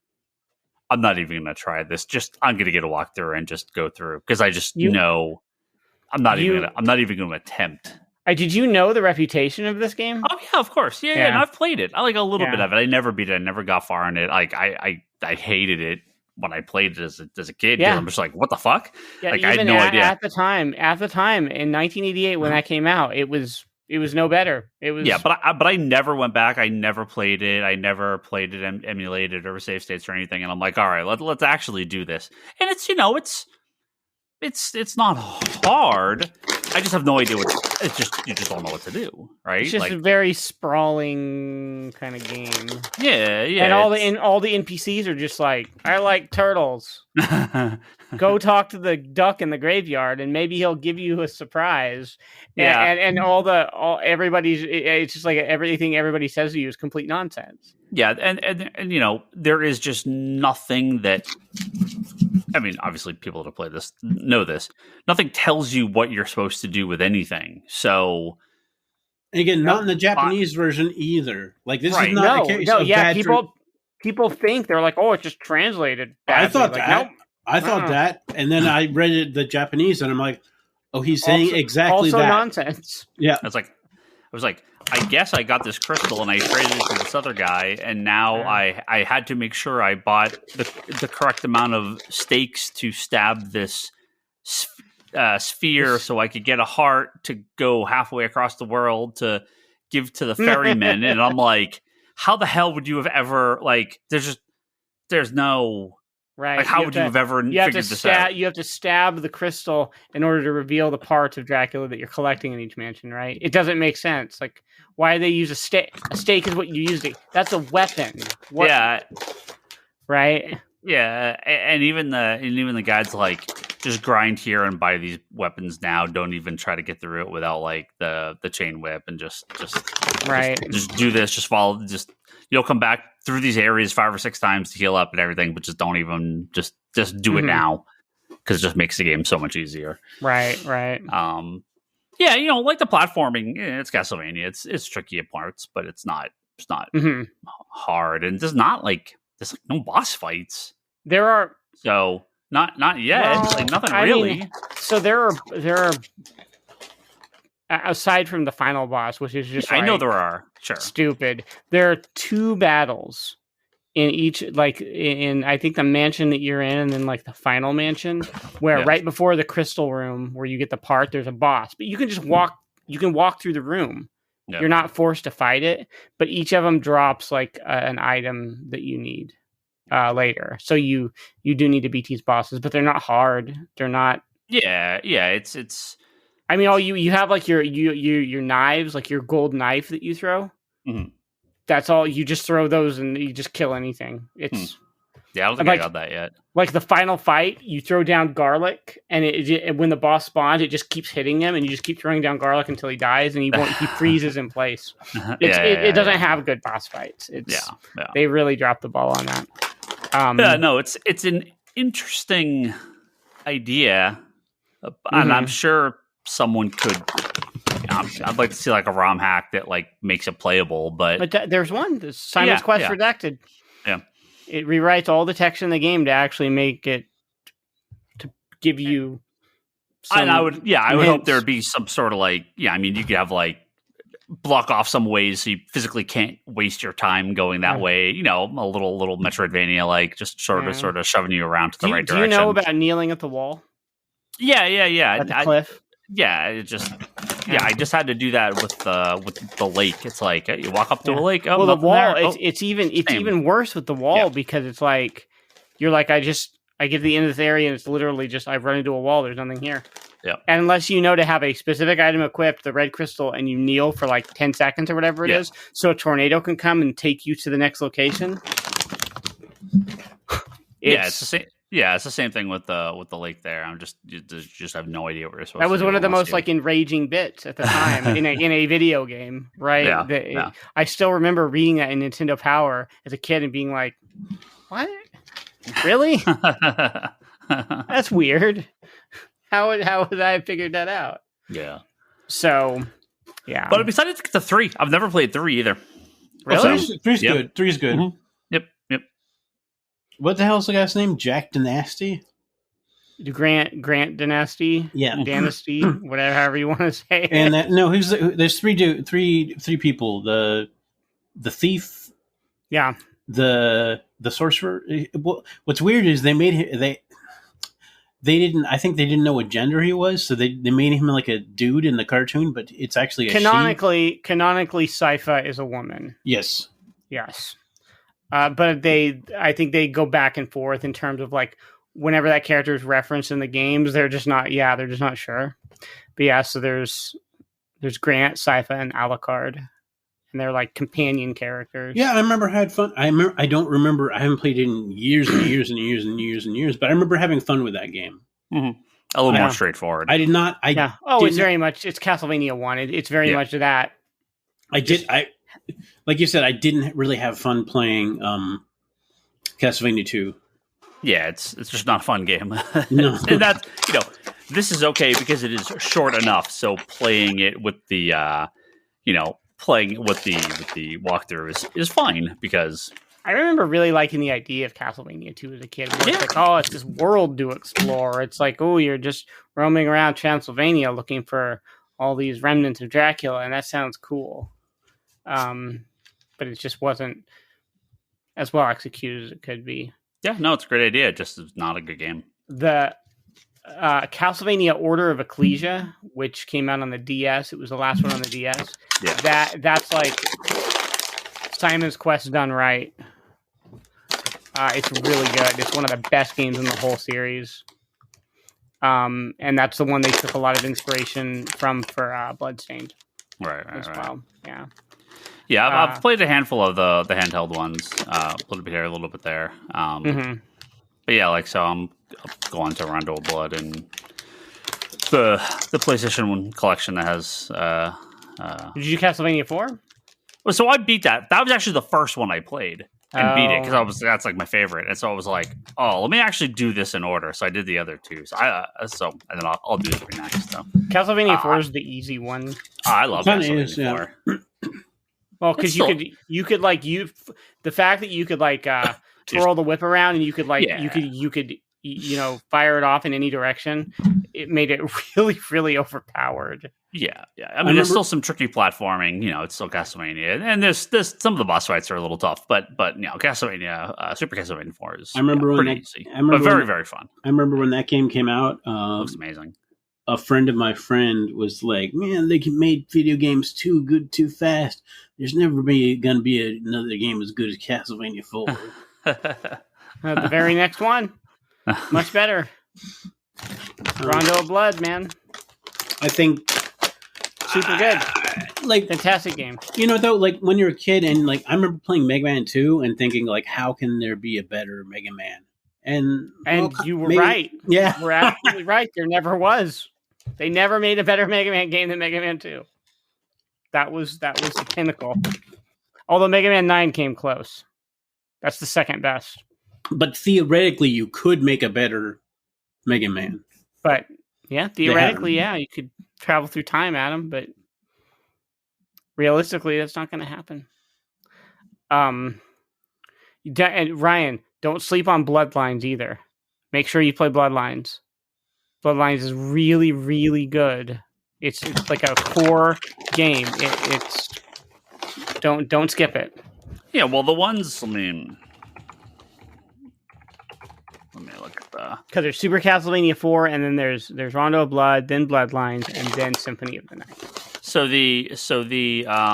I'm not even going to try this. I'm going to get a walkthrough and just go through because I just know I'm not even going to attempt. Did you know the reputation of this game? Oh yeah, of course. Yeah. And I've played it. I like a little bit of it. I never beat it. I never got far in it. Like I hated it when I played it as a kid. Yeah. I'm just like, what the fuck? Yeah, like I had no idea at the time in 1988 when that came out. It was no better. It was but I never went back. I never played it. I never played it emulated or save states or anything. And I'm like, all right, let's actually do this. And it's it's not hard. I just have no idea you just don't know what to do, right? It's just a very sprawling kind of game. Yeah. And all the NPCs are just like, I like turtles. Go talk to the duck in the graveyard, and maybe he'll give you a surprise. Yeah, and it's just like everything everybody says to you is complete nonsense. Yeah, and there is just nothing that. I mean, obviously, people that play this know this. Nothing tells you what you're supposed to do with anything. So, again, not in the Japanese version either. Like this is not a case of bad. People think they're like, oh, it's just translated badly. I thought like, that. Nope. I thought that, and then I read the Japanese, and I'm like, oh, he's saying exactly that. Nonsense. Yeah, I was like, I guess I got this crystal and I traded it to this other guy, and now I had to make sure I bought the correct amount of stakes to stab this sphere so I could get a heart to go halfway across the world to give to the ferryman. And I'm like, how the hell would you have ever, like, there's no... Right. Like, how would you have ever figured this out? You have to stab the crystal in order to reveal the parts of Dracula that you're collecting in each mansion, right? It doesn't make sense. Like, why do they use a stake? A stake is what you use. That's a weapon. Yeah. Right? Yeah. And even the guides like, just grind here and buy these weapons now. Don't even try to get through it without like the chain whip, and just do this. Just follow. You'll come back through these areas 5 or 6 times to heal up and everything, but just don't even just do it now, because it just makes the game so much easier. Right. Yeah, like the platforming, it's Castlevania. It's tricky at parts, but it's not hard, and there's no boss fights. There are not yet. Well, like nothing really. So there are aside from the final boss, which is just I know there are. Sure. Stupid. There are 2 battles in each, like in I think the mansion that you're in, and then like the final mansion, where right before the crystal room where you get the part, there's a boss. But you can just walk. You can walk through the room. You're not forced to fight it. But each of them drops like an item that you need later. So you do need to beat these bosses, but they're not hard. They're not. Yeah. It's. I mean, all you have like your knives, like your gold knife that you throw. Mm-hmm. That's all. You just throw those and you just kill anything. It's I don't think I got that yet. Like the final fight, you throw down garlic, and when the boss spawns, it just keeps hitting him, and you just keep throwing down garlic until he dies, and he freezes in place. It doesn't have good boss fights. They really dropped the ball on that. It's an interesting idea, and I'm sure someone could. I'd like to see like a ROM hack that like makes it playable, but there's one. Simon's Quest Redacted. Yeah, it rewrites all the text in the game to actually make it to give you. And I would hope there would be some sort of like I mean you could have like block off some ways so you physically can't waste your time going that way. A little Metroidvania like just sort of shoving you around to the right direction. Do you know about kneeling at the wall? Yeah. At the cliff. Yeah, it just I just had to do that with the lake. It's like you walk up to a lake. Oh, well, the wall. there. It's even worse with the wall because it's like you're like I get to the end of this area and it's literally just I've run into a wall. There's nothing here. Yeah. And unless you know to have a specific item equipped, the red crystal, and you kneel for like 10 seconds or whatever it is, so a tornado can come and take you to the next location. It's the same. Yeah, it's the same thing with the lake there. I'm just have no idea what you're supposed to do. That was one of the most like enraging bits at the time in a video game, right? Yeah, I still remember reading that in Nintendo Power as a kid and being like, "What? Really? That's weird. How would I have figured that out?" Yeah. So, yeah. But besides the 3, I've never played 3 either. Really? Three's good. 3's good. Mm-hmm. Yep. What the hell's the guy's name? Jack Dynasty? Grant Dynasty? Yeah. Dynasty, whatever, however you want to say it. And there's three people. The thief. Yeah. The sorcerer. What's weird is they didn't. I think they didn't know what gender he was, so they made him like a dude in the cartoon, but it's actually a canonically Sypha is a woman. Yes. But I think they go back and forth in terms of like whenever that character is referenced in the games, they're just not sure. But yeah, so there's Grant, Sypha, and Alucard, and they're like companion characters. Yeah, I remember I had fun. I don't remember. I haven't played it in years and years and years and years and years, but I remember having fun with that game. Mm-hmm. A little more straightforward. I did not. It's very much. It's Castlevania 1. It's very much that. Like you said, I didn't really have fun playing Castlevania 2. Yeah, it's just not a fun game. No. And that's, this is okay because it is short enough. So playing it with the, playing with the walkthrough is fine because I remember really liking the idea of Castlevania 2 as a kid. It's like, it's this world to explore. It's like, you're just roaming around Transylvania looking for all these remnants of Dracula, and that sounds cool. But it just wasn't as well executed as it could be. Yeah, no, it's a great idea. It just is not a good game. The Castlevania Order of Ecclesia, which came out on the DS, it was the last one on the DS. Yeah. That's like Simon's Quest done right. It's really good. It's one of the best games in the whole series. And that's the one they took a lot of inspiration from for Bloodstained. Right. Well. Yeah. Yeah, I've played a handful of the handheld ones. A little bit here, a little bit there. But yeah, I'm going to Rondo of Blood and the PlayStation 1 collection that has. Did you do Castlevania 4? Well, so I beat that. That was actually the first one I played and beat it because that's like my favorite. And so I was like, let me actually do this in order. So I did the other two. So and then I'll do 3 next. So Castlevania 4 is the easy one. I love Castlevania 4. Well, because you could the fact that you could twirl the whip around and you could you could fire it off in any direction, it made it really, really overpowered. Yeah. I mean, there's still some tricky platforming. It's still Castlevania, and there's some of the boss fights are a little tough, but Castlevania, Super Castlevania 4 is pretty easy, but very, very fun. I remember when that game came out. Looks amazing. A friend of my friend was like, "Man, they made video games too good, too fast. There's never going to be another game as good as Castlevania 4." The very next one, much better. Rondo of Blood, man. I think super good. Fantastic game. Though, when you're a kid and I remember playing Mega Man 2 and thinking how can there be a better Mega Man? And you were right. Yeah. You were absolutely right. There never was. They never made a better Mega Man game than Mega Man 2. That was the pinnacle. Although Mega Man 9 came close. That's the second best. But theoretically, you could make a better Mega Man. But yeah, theoretically, you could travel through time, Adam. But realistically, that's not going to happen. And Ryan, don't sleep on Bloodlines either. Make sure you play Bloodlines. Bloodlines is really, really good. It's like a core game. It's don't skip it. Yeah, well, the ones. I mean, Let me look at the... Because there's Super Castlevania 4, and then there's Rondo of Blood, then Bloodlines, and then Symphony of the Night. So the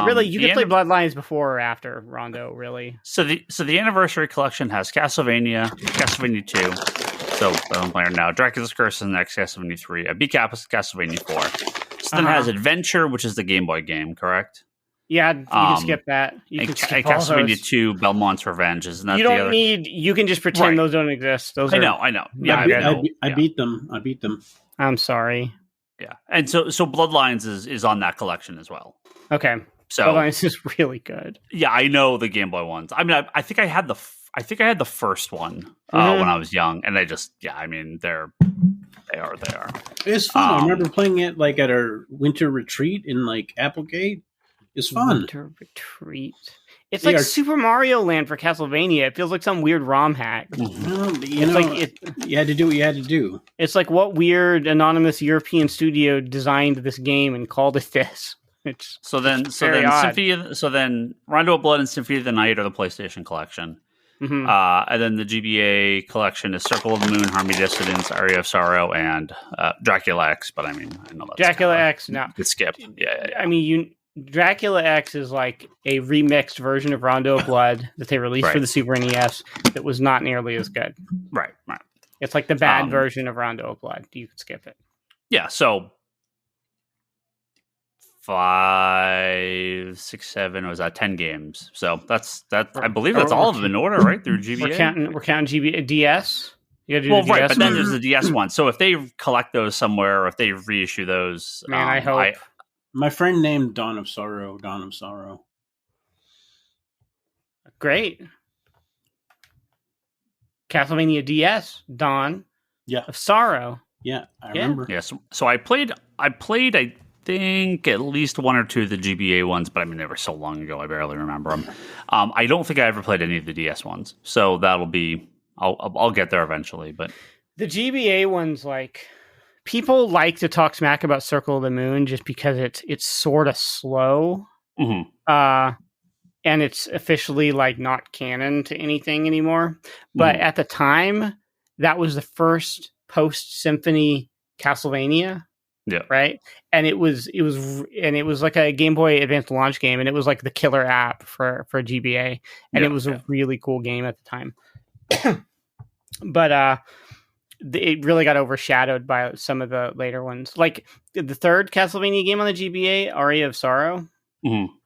really, you can play Bloodlines before or after Rondo, really. So the Anniversary Collection has Castlevania, Castlevania 2. So I'm playing now. Dracula's Curse is the next Castlevania 3. I beat Castlevania 4. So then it has Adventure, which is the Game Boy game, correct? Yeah, you can skip that. You can skip all Castlevania those. 2, Belmont's Revenge. Isn't that you don't need. You can just pretend those don't exist. Those I know. Yeah, I beat them. I'm sorry. Yeah, and so Bloodlines is on that collection as well. Okay, so Bloodlines is really good. Yeah, I know the Game Boy ones. I mean, I think I had the first one when I was young, and they are. It's fun. I remember playing it like at our winter retreat in like Applegate. It's fun. Winter retreat. It's like Super Mario Land for Castlevania. It feels like some weird ROM hack. Well, you had to do what you had to do. It's like what weird anonymous European studio designed this game and called it this. So then Rondo of Blood and Symphony of the Night are the PlayStation collection. Mm-hmm. And then the GBA collection is Circle of the Moon, Harmony Dissidence, Aria of Sorrow, and Dracula X. But I know that's Dracula X. No, it's skipped. Yeah. I mean, Dracula X is like a remixed version of Rondo of Blood that they released for the Super NES that was not nearly as good. Right. It's like the bad version of Rondo of Blood. You can skip it. Yeah. So 5, 6, 7. Was that 10 games? So that's I believe that's all of them in order, right? Through GBA. We're counting GBA DS. You gotta do the DS right, but then there's the DS one. So if they collect those somewhere, or if they reissue those, man, I hope. My friend named Dawn of Sorrow. Great. Castlevania DS, Dawn of Sorrow. Yeah, I remember. Yeah, so I played, I think, at least one or two of the GBA ones, but I mean, they were so long ago, I barely remember them. I don't think I ever played any of the DS ones, so that'll be, I'll get there eventually. But the GBA ones, like, people like to talk smack about Circle of the Moon just because it's sort of slow. Mm-hmm. And it's officially like not canon to anything anymore. But at the time, that was the first post-Symphony Castlevania. Yeah. Right. And it was like a Game Boy Advance launch game, and it was like the killer app for GBA, and it was a really cool game at the time. But it really got overshadowed by some of the later ones. Like the third Castlevania game on the GBA, Aria of Sorrow,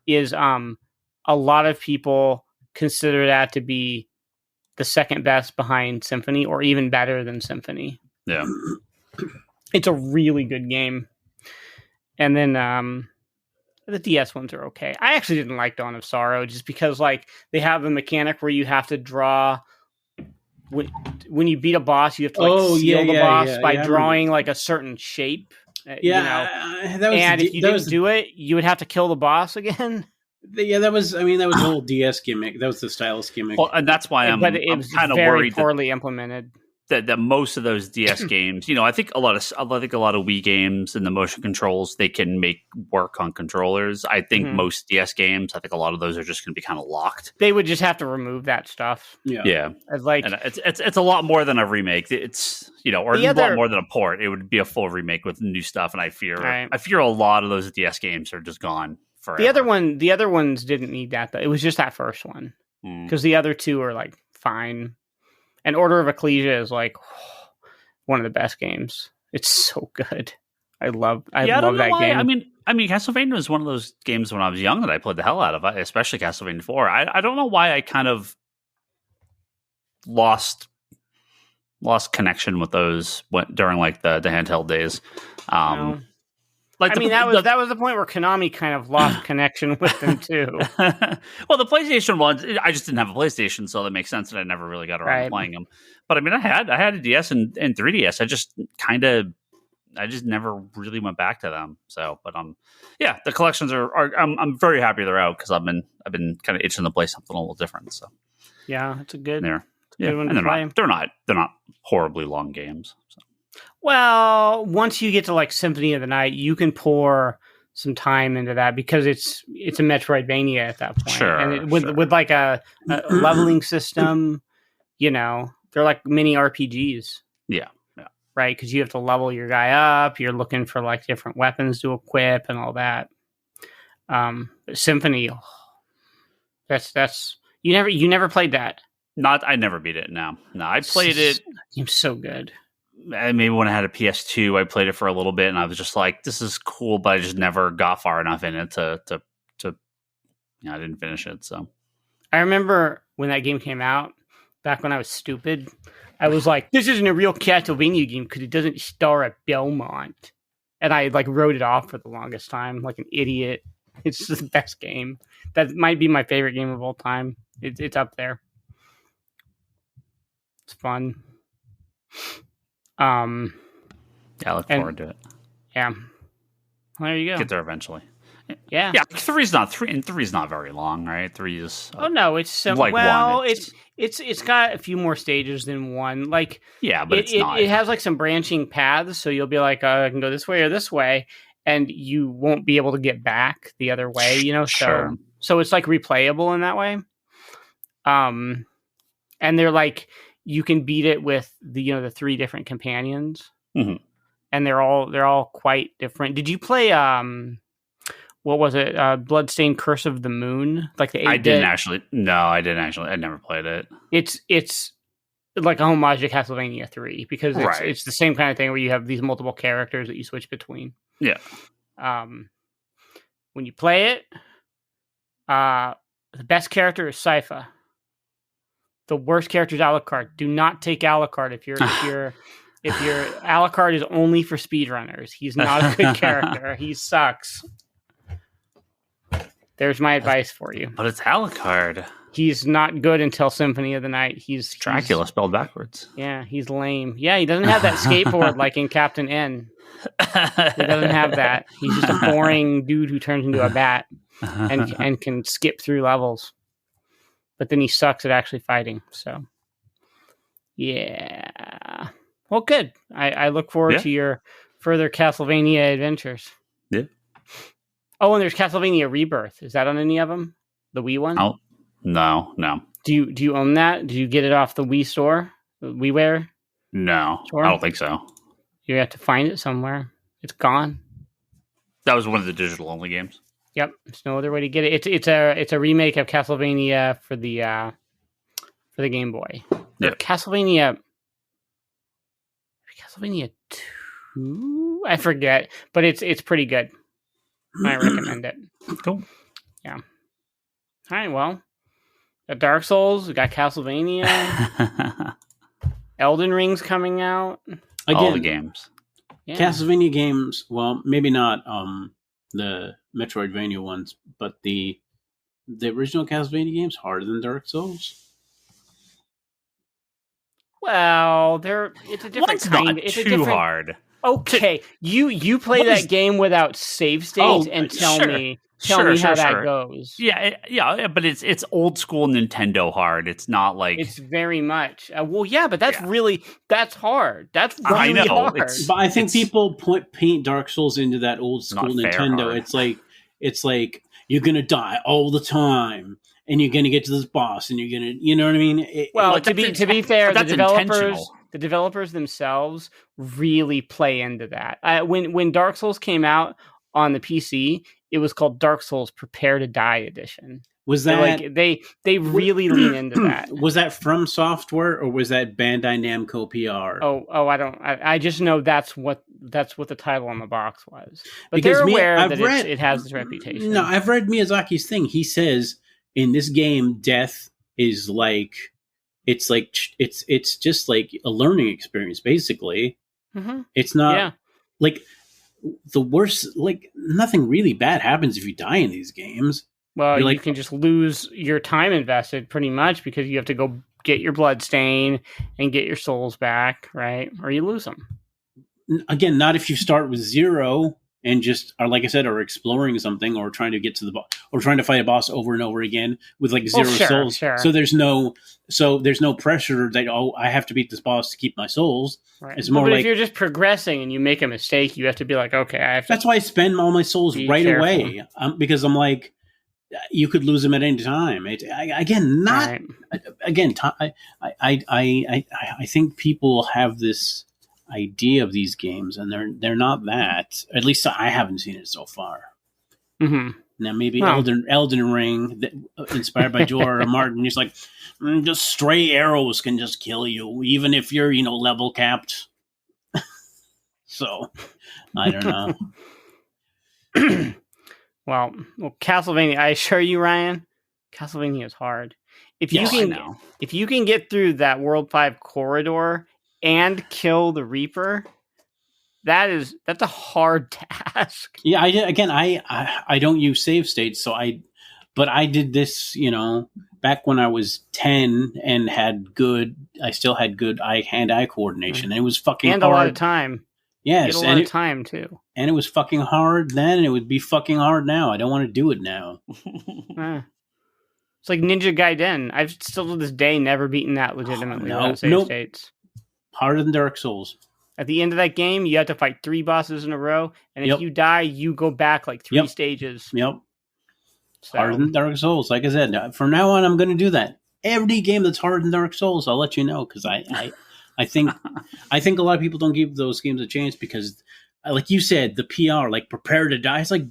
is a lot of people consider that to be the second best behind Symphony, or even better than Symphony. Yeah. It's a really good game. And then the DS ones are okay. I actually didn't like Dawn of Sorrow just because like they have a mechanic where you have to draw when you beat a boss, you have to seal the boss by drawing like a certain shape. That was if you didn't do it, you would have to kill the boss again. Yeah, that was the whole DS gimmick. That was the stylus gimmick. Well, and that's why I'm kind of worried poorly implemented. That most of those DS games, I think a lot of Wii games and the motion controls, they can make work on controllers. I think most DS games, I think a lot of those are just going to be kind of locked. They would just have to remove that stuff. Yeah. It's like, and it's a lot more than a remake. It's or a lot more than a port. It would be a full remake with new stuff. And I fear a lot of those DS games are just gone forever. The other ones didn't need that though. It was just that first one because the other two are like fine. And Order of Ecclesia is like one of the best games. It's so good. I love that game. I mean, Castlevania was one of those games when I was young that I played the hell out of, especially Castlevania 4. I don't know why I kind of lost connection with those during like the handheld days. Like that was the point where Konami kind of lost connection with them too. Well, the PlayStation ones, I just didn't have a PlayStation, so that makes sense that I never really got around to playing them. But I mean, I had a DS and 3DS. I just never really went back to them. So, but the collections are I'm very happy they're out because I've been kind of itching to play something a little different. So yeah, it's a good. And they're not horribly long games. So. Well, once you get to like Symphony of the Night, you can pour some time into that because it's a Metroidvania at that point. Sure, and with like a leveling system, They're like mini RPGs. Yeah. Right, because you have to level your guy up. You're looking for like different weapons to equip and all that. Symphony, that's you never played that. I never beat it. No, I played it. Game's so good. Maybe when I had a PS2, I played it for a little bit, and I was just like, "This is cool," but I just never got far enough in it to I didn't finish it. So I remember when that game came out, back when I was stupid. I was like, this isn't a real Castlevania game because it doesn't star at Belmont. And I like wrote it off for the longest time, like an idiot. It's just the best game. That might be my favorite game of all time. It's up there. It's fun. I look forward to it. Yeah. Well, there you go. Get there eventually. Yeah. Yeah, three's not very long, right? 3 is oh no, it's like well, one. It's got a few more stages than one. Like yeah, but it has like some branching paths, so you'll be like, I can go this way or this way, and you won't be able to get back the other way, you know. Sure. So it's like replayable in that way. And they're like you can beat it with the 3 different companions, and they're all quite different. Did you play what was it? Bloodstained Curse of the Moon, like the 8-bit? I didn't actually. No, I didn't actually. I never played it. It's like a homage to Castlevania 3 because it's the same kind of thing where you have these multiple characters that you switch between. Yeah. When you play it, the best character is Sypha. The worst character is Alucard. Do not take Alucard if your Alucard is only for speedrunners. He's not a good character. He sucks. There's my advice for you. But it's Alucard. He's not good until Symphony of the Night. He's Dracula spelled backwards. Yeah, he's lame. Yeah, he doesn't have that skateboard like in Captain N. He doesn't have that. He's just a boring dude who turns into a bat and can skip through levels. But then he sucks at actually fighting. So, yeah. Well, good. I look forward to your further Castlevania adventures. Yeah. Oh, and there's Castlevania Rebirth. Is that on any of them? The Wii one? Oh, no. Do you own that? Did you get it off the Wii store? The WiiWare? No, store? I don't think so. You have to find it somewhere. It's gone. That was one of the digital only games. Yep, there's no other way to get it. It's a remake of Castlevania for the Game Boy. Yep. Castlevania 2? I forget, but it's pretty good. I recommend it. Cool. Yeah. All right, well, got Dark Souls, we got Castlevania, Elden Ring's coming out. Again, all the games. Yeah. Castlevania games, well, maybe not the Metroidvania ones, but the original Castlevania games harder than Dark Souls. Well, it's a different kind. Not it's too hard. Okay, you play that game without save states and tell me how that goes. Yeah, but it's old school Nintendo hard. It's not like it's very much. But that's hard. That's really I know. hard. But I think people paint Dark Souls into that old school Nintendo. It's like you're gonna die all the time, and you're gonna get to this boss, and you're gonna, you know what I mean? To be fair, the developers themselves really play into that. When Dark Souls came out on the PC, it was called Dark Souls Prepare to Die Edition. Was that they really lean into that? Was that from Software or was that Bandai Namco PR? I just know that's what the title on the box was. But because they're aware that it has this reputation. No, I've read Miyazaki's thing. He says in this game, death is like it's just like a learning experience, basically. Mm-hmm. It's not like the worst. Like nothing really bad happens if you die in these games. Well, you can just lose your time invested pretty much because you have to go get your blood stain and get your souls back, right? Or you lose them. Again, not if you start with 0 and just are, like I said, or exploring something or trying to get to the boss or trying to fight a boss over and over again with like 0 souls. Sure. So there's no pressure that, I have to beat this boss to keep my souls. Right. It's more if you're just progressing and you make a mistake, you have to be like, okay, I have to. That's why I spend all my souls right away because I'm like, you could lose them at any time. again, I think people have this idea of these games, and they're not that. At least I haven't seen it so far. Mm-hmm. Now maybe Elden Ring, inspired by George R. R. Martin. He's like, just stray arrows can just kill you, even if you're level capped. So I don't know. Well, Castlevania. I assure you, Ryan, Castlevania is hard. If you can get through that World 5 corridor and kill the Reaper, that's a hard task. Yeah, I don't use save states, but I did this, back when I was 10 and I still had good hand-eye coordination. And it was fucking hard. And a lot of time. Yes. You get a lot of time, too. And it was fucking hard then, and it would be fucking hard now. I don't want to do it now. It's like Ninja Gaiden. I've still to this day never beaten that legitimately without save states. Harder than Dark Souls. At the end of that game, you have to fight 3 bosses in a row, and if you die, you go back like 3 stages. Yep. So. Harder than Dark Souls. Like I said, from now on, I'm going to do that. Every game that's harder than Dark Souls, I'll let you know, because I think a lot of people don't give those games a chance because, like you said, the PR, like prepare to die. It's like,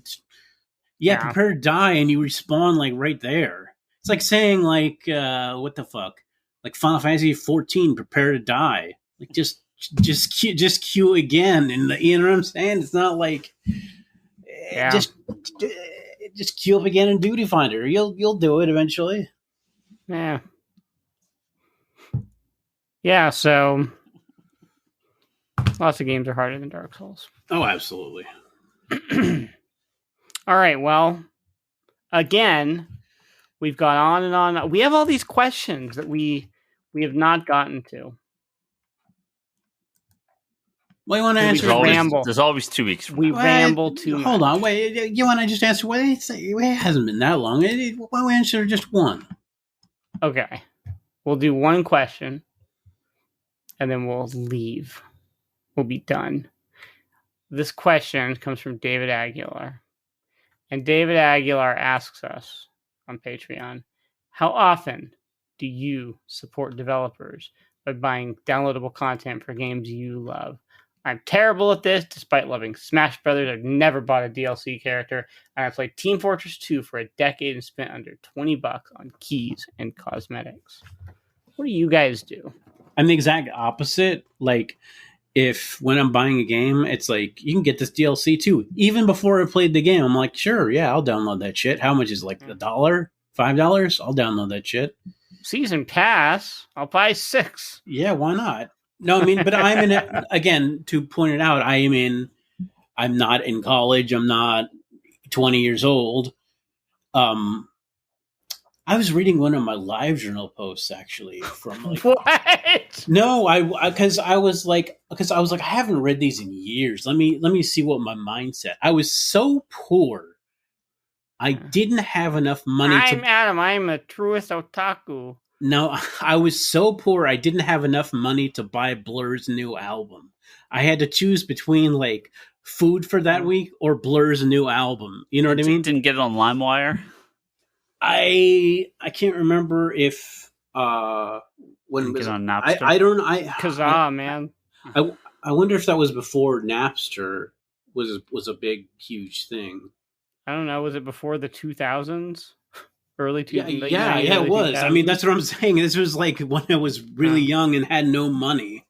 prepare to die, and you respawn like right there. It's like saying like, what the fuck, like Final Fantasy 14, prepare to die. Like just queue again, and you know what I'm saying? It's not like just queue up again in Duty Finder. You'll do it eventually. Yeah. So lots of games are harder than Dark Souls. Oh, absolutely. All right. Well, again, we've gone on and on. We have all these questions that we have not gotten to. Well, you want to answer? There's always 2 weeks. Ramble too much. Hold on, wait. You want to just answer? Well, it hasn't been that long. Why don't we answer just one? Okay, we'll do one question, and then we'll leave. We'll be done. This question comes from David Aguilar, and David Aguilar asks us on Patreon, how often do you support developers by buying downloadable content for games you love? I'm terrible at this, despite loving Smash Brothers. I've never bought a DLC character, and I played Team Fortress 2 for a decade and spent under $20 on keys and cosmetics. What do you guys do? I'm the exact opposite. Like, when I'm buying a game, it's like, you can get this DLC too. Even before I played the game, I'm like, sure, yeah, I'll download that shit. How much is like $1? $5? I'll download that shit. Season pass? I'll buy 6. Yeah, why not? No, I mean, but I'm in it, again, to point it out, I'm not in college. I'm not 20 years old. I was reading one of my LiveJournal posts actually from like what? No, because I was like I haven't read these in years. Let me see what my mindset. I was so poor. I didn't have enough money. Adam. I'm a truest otaku. No, I was so poor. I didn't have enough money to buy Blur's new album. I had to choose between like food for that week or Blur's new album. You know what I mean? Didn't get it on LimeWire. I can't remember if when was it on Napster. Kazaa, man. I wonder if that was before Napster was a big huge thing. I don't know. Was it before the 2000s? Early 2000s? Yeah, it was. 2000s? I mean, that's what I'm saying. This was like when I was really young and had no money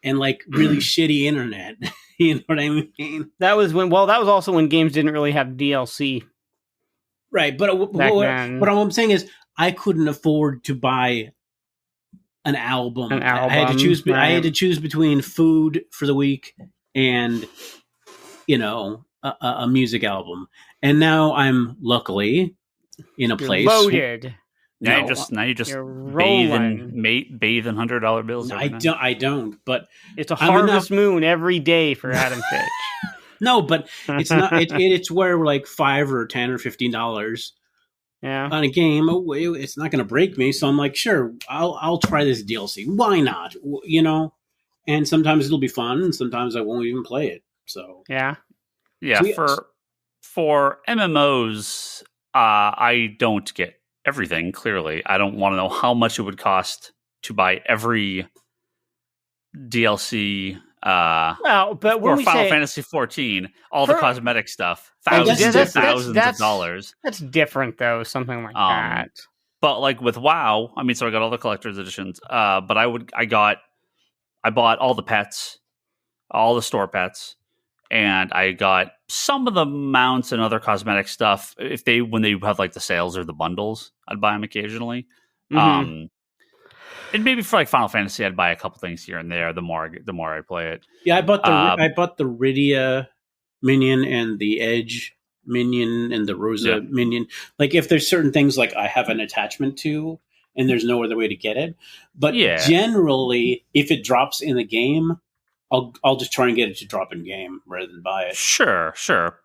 and like really shitty internet. You know what I mean? That was also when games didn't really have DLC. Right, but what I'm saying is I couldn't afford to buy an album. I had to choose. Right. I had to choose between food for the week and a music album. And now I'm luckily in a place loaded. Now you just bathe in $100 bills. I don't. But it's a harvest moon every day for Adam Fitch. No, but it's not. It's where like $5 or $10 or $15 on a game. It's not going to break me. So I'm like, sure, I'll try this DLC. Why not? And sometimes it'll be fun, and sometimes I won't even play it. So yeah. For MMOs, I don't get everything. Clearly, I don't want to know how much it would cost to buy every DLC. But when or we Final say Fantasy 14, all the cosmetic stuff, thousands of dollars. That's different, though. Something like that. But like with WoW, I mean, so I got all the collector's editions. But I bought all the pets, all the store pets, and I got some of the mounts and other cosmetic stuff. When they have like the sales or the bundles, I'd buy them occasionally. Mm-hmm. And maybe for like Final Fantasy, I'd buy a couple things here and there. The more I play it, yeah. I bought the Rydia minion and the Edge minion and the Rosa minion. Like if there's certain things like I have an attachment to, and there's no other way to get it. But generally, if it drops in the game, I'll just try and get it to drop in game rather than buy it. Sure.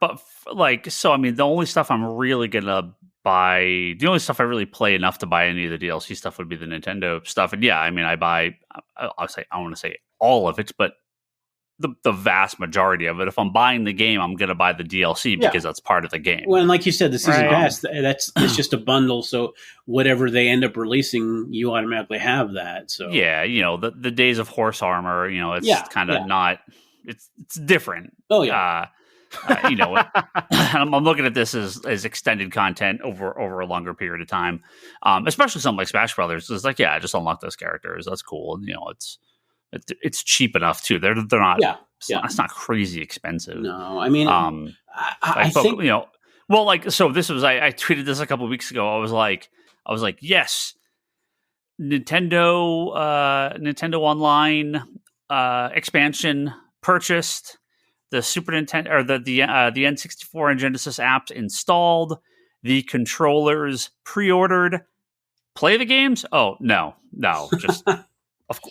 But I mean, the only stuff I'm really gonna buy, the only stuff I really play enough to buy any of the DLC stuff would be the Nintendo stuff. And yeah, I mean, I want to say all of it, but the vast majority of it. If I'm buying the game, I'm going to buy the DLC because that's part of the game. Well, and like you said, the season pass, it's just a bundle. So whatever they end up releasing, you automatically have that. So yeah, the Days of Horse Armor, it's kind of not, it's different. Oh yeah. I'm looking at this as extended content over a longer period of time, especially something like Smash Brothers. It's like, just unlock those characters. That's cool. It's cheap enough too. They're not. It's not crazy expensive. No, I mean, I think so. This was I tweeted this a couple of weeks ago. I was like, yes, Nintendo Online expansion purchased. The Super Nintendo or the N64 and Genesis apps installed, the controllers pre-ordered. Play the games? Oh no, just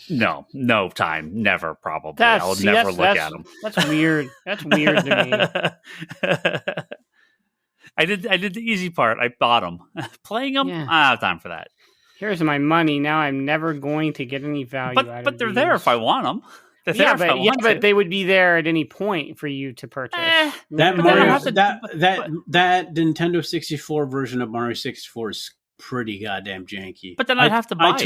no time, never probably. I'll never look at them. That's weird. That's weird to me. I did the easy part. I bought them. Playing them, I don't have time for that. Here's my money. Now I'm never going to get any value out of it. But they're there if I want them. But they would be there at any point for you to purchase. That Nintendo 64 version of Mario 64 is pretty goddamn janky. But then I'd have to buy it. I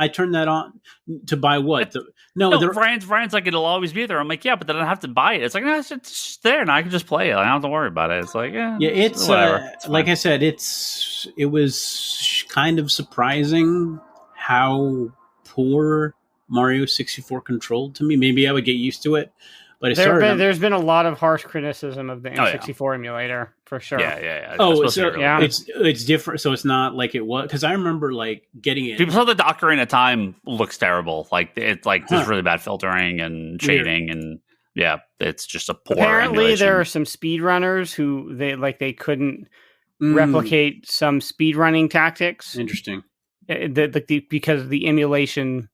turned that on to buy what? Ryan's like, it'll always be there. I'm like, but then I have to buy it. It's like, no, it's just there now. I can just play it. I don't have to worry about it. It's like, it's whatever. Like I said, it was kind of surprising how poor Mario 64 controlled to me. Maybe I would get used to it, but there's been a lot of harsh criticism of the N64 emulator for sure. Yeah. It's different. So it's not like it was, because I remember like getting it. People saw the Ocarina of Time looks terrible. Like there's really bad filtering and shading and it's just a poor. Apparently, emulation. there are some speedrunners who they couldn't replicate some speedrunning tactics. Interesting. Because the emulation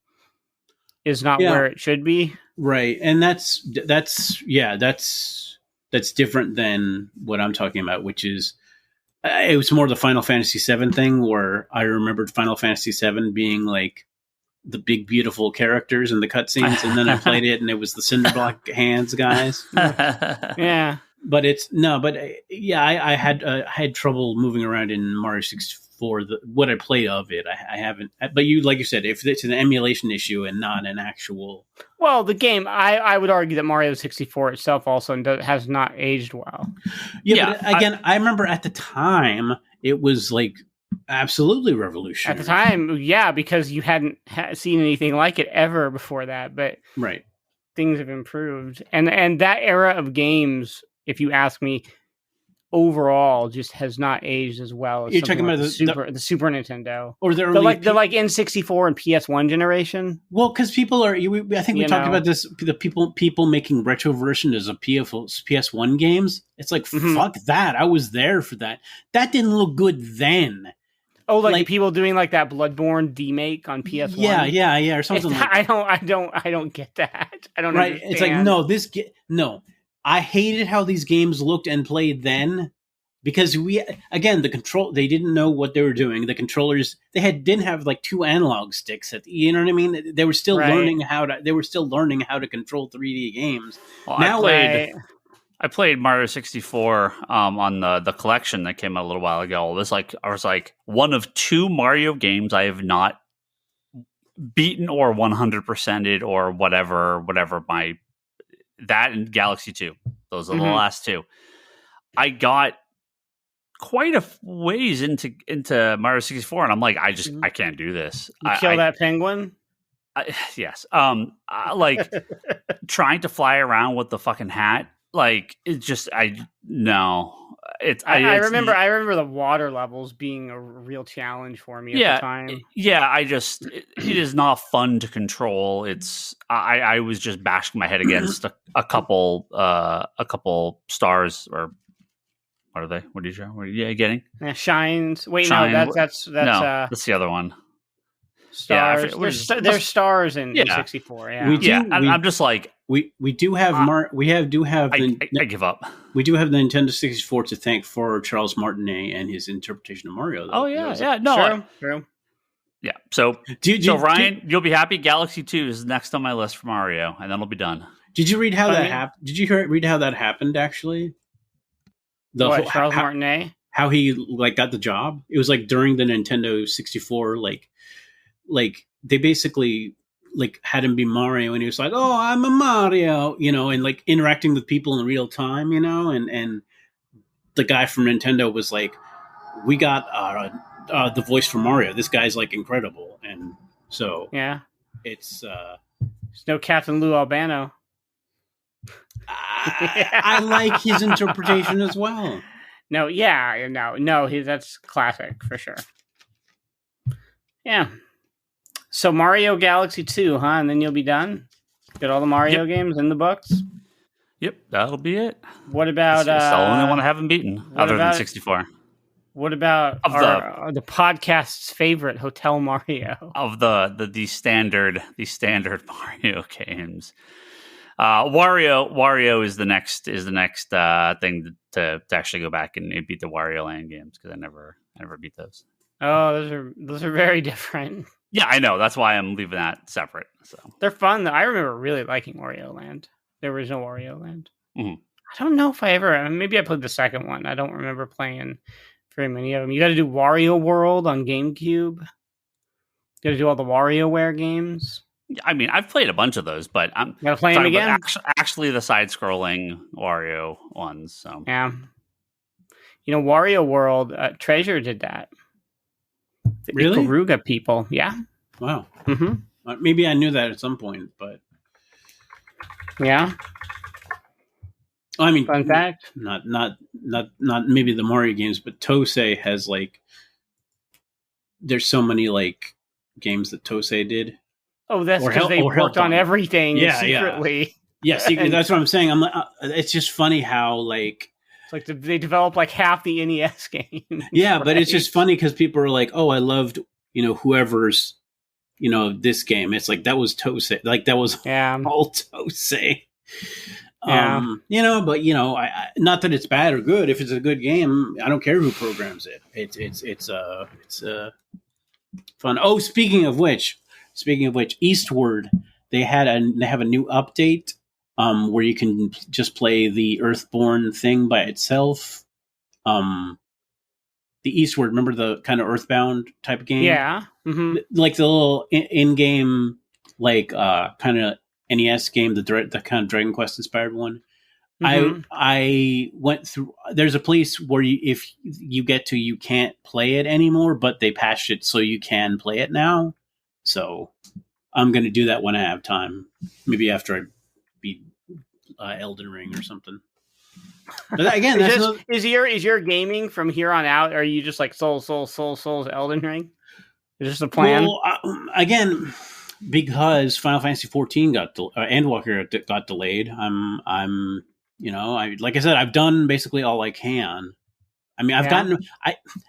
is not where it should be. Right. And that's different than what I'm talking about, which is it was more the Final Fantasy VII thing, where I remembered Final Fantasy VII being like the big, beautiful characters in the cutscenes. And then I played it and it was the Cinderblock Hands guys. Yeah. But I had trouble moving around in Mario 64. What I played of it, I haven't. But like you said, if it's an emulation issue and not an actual. Well, the game, I would argue that Mario 64 itself also has not aged well. Yeah, but again, I remember at the time it was like absolutely revolutionary. At the time, because you hadn't seen anything like it ever before that. But things have improved, and that era of games, if you ask me, overall just has not aged as well as you're talking about the Super Nintendo or the N64 and PS1 generation. Well, because people are, I think we talked about this. The people making retro versions of PS1 games. It's like fuck that. I was there for that. That didn't look good then. Oh, like people doing like that Bloodborne demake on PS1. Yeah, or something. I don't get that. I don't. Right. Understand. It's like no. I hated how these games looked and played then, because the control, they didn't know what they were doing. The controllers, didn't have like two analog sticks. You know what I mean? They were still learning how to control 3D games. Well, I played Mario 64 on the collection that came out a little while ago. It was I was like one of 2 Mario games I have not beaten or 100%ed or whatever my that and Galaxy 2. Those are the last 2. I got quite a ways into Mario 64 and I'm like, I can't do this. You kill that penguin? Yes. Like trying to fly around with the fucking hat. Like it just, no. I remember the water levels being a real challenge for me at the time. Yeah, it is not fun to control. I was just bashing my head against a couple stars, or what are they? What are you getting? Shines. Wait, Shine. No, that's that's the other one. Stars. Yeah, there's stars in 64. Yeah, I'm just like we do have I give up. We do have the Nintendo 64 to thank for Charles Martinet and his interpretation of Mario. Though. Oh yeah, no, true. Yeah. So Ryan, you'll be happy. Galaxy 2 is next on my list for Mario, and then it'll be done. Did you read how that happened? Did you read how that happened? Actually, Charles Martinet? How he got the job? It was during the Nintendo 64, they basically had him be Mario, and he was like, "Oh, I'm a Mario," and interacting with people in real time, and the guy from Nintendo was like, "We got the voice for Mario. This guy's incredible," and so it's no Captain Lou Albano. I like his interpretation as well. No, that's classic for sure. Yeah. So Mario Galaxy 2, huh? And then you'll be done? Get all the Mario games in the books? Yep, that'll be it. What about... That's the only one I haven't beaten, other than 64. What about the podcast's favorite, Hotel Mario? Of the standard Mario games. Wario is the next thing to actually go back and beat the Wario Land games, because I never beat those. Oh, those are very different. Yeah, I know. That's why I'm leaving that separate. So they're fun, though. I remember really liking Wario Land, the original Wario Land. Mm-hmm. I don't know if maybe I played the second one. I don't remember playing very many of them. You got to do Wario World on GameCube. You got to do all the WarioWare games. I mean, I've played a bunch of those, but I'm gotta play them again. Actually, the side-scrolling Wario ones. So yeah, Wario World, Treasure did that. The really? Ikaruga people, yeah. Wow. Mm-hmm. Maybe I knew that at some point, but yeah. I mean, fun fact. Not maybe the Mario games, but Tosei has there's so many games that Tosei did. Oh, that's because they worked on everything secretly. Yeah, that's what I'm saying. I'm it's just funny how it's they developed half the NES games. Yeah, right? But it's just funny because people are like, "Oh, I loved whoever's this game." It's that was Tosei. That was all Tosei. Yeah. But I not that it's bad or good. If it's a good game, I don't care who programs it. It's fun. Oh, speaking of which, Eastward, they have a new update where you can just play the Earthborn thing by itself. The Eastward, remember the kind of Earthbound type of game? Yeah. Mm-hmm. The little in-game kind of NES game, the kind of Dragon Quest inspired one. Mm-hmm. I went through. There's a place where if you get to, you can't play it anymore, but they patched it so you can play it now. So I'm going to do that when I have time. Maybe after I beat Elden Ring or something. But again, is your gaming from here on out? Are you just Souls, Elden Ring? Is this a plan? Well, again, because Final Fantasy 14 Endwalker got delayed. I'm like I said, I've done basically all I can. I mean,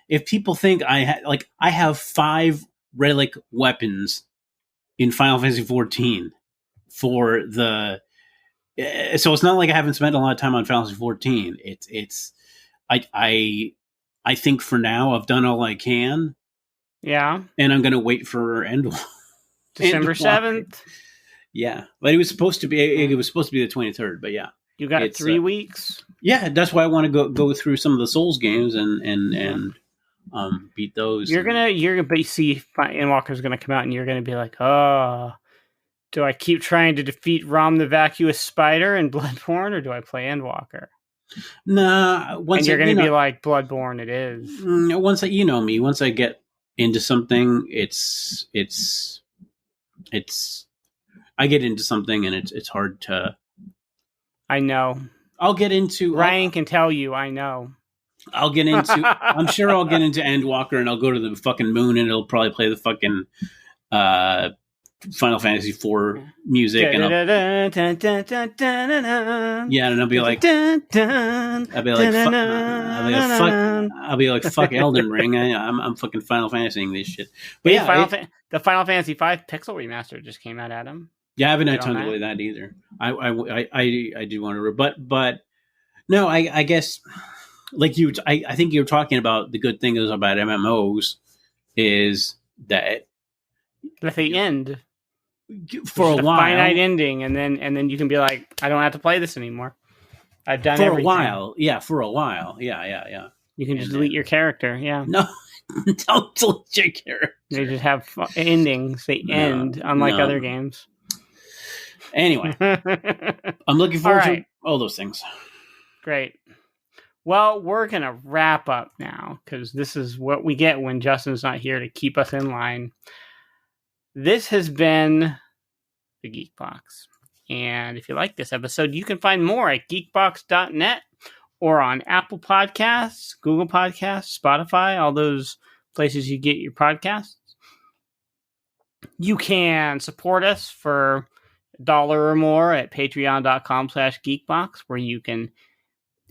if people think I have 5 relic weapons in Final Fantasy 14 for the, so it's not like I haven't spent a lot of time on Final Fantasy 14. I think for now I've done all I can. Yeah. And I'm going to wait for December 7th. Yeah. But it was supposed to be the 23rd, but yeah. You got 3 weeks? Yeah, that's why I want to go through some of the Souls games and beat those. You're gonna see Endwalker's gonna come out, and you're gonna be like, oh, do I keep trying to defeat Rom the Vacuous Spider in Bloodborne, or do I play Endwalker? Nah, and you're gonna be like, Bloodborne, it is. Once I get into something, it's I get into something, and it's hard to. I know. I'll get into. Ryan can tell you. I know. I'll get into. I'm sure I'll get into Endwalker, and I'll go to the fucking moon, and it'll probably play the fucking Final Fantasy IV music, and I'll be like, fuck Elden Ring. I'm fucking Final Fantasying this shit. But the Final Fantasy V Pixel Remaster just came out, Adam. Yeah, I haven't had time to play that either. I do want to, but no, I guess like you, I think you're talking about the good thing is about MMOs is that they end for a while, finite ending, and then you can be like, I don't have to play this anymore. I've done everything. For a while, yeah. You can just delete your character, yeah. No, don't delete your character. They just have endings. They end, unlike other games. Anyway, I'm looking forward to all those things. Great. Well, we're going to wrap up now because this is what we get when Justin's not here to keep us in line. This has been the Geek Box. And if you like this episode, you can find more at geekbox.net or on Apple Podcasts, Google Podcasts, Spotify, all those places you get your podcasts. You can support us for $1 or more at patreon.com/geekbox, where you can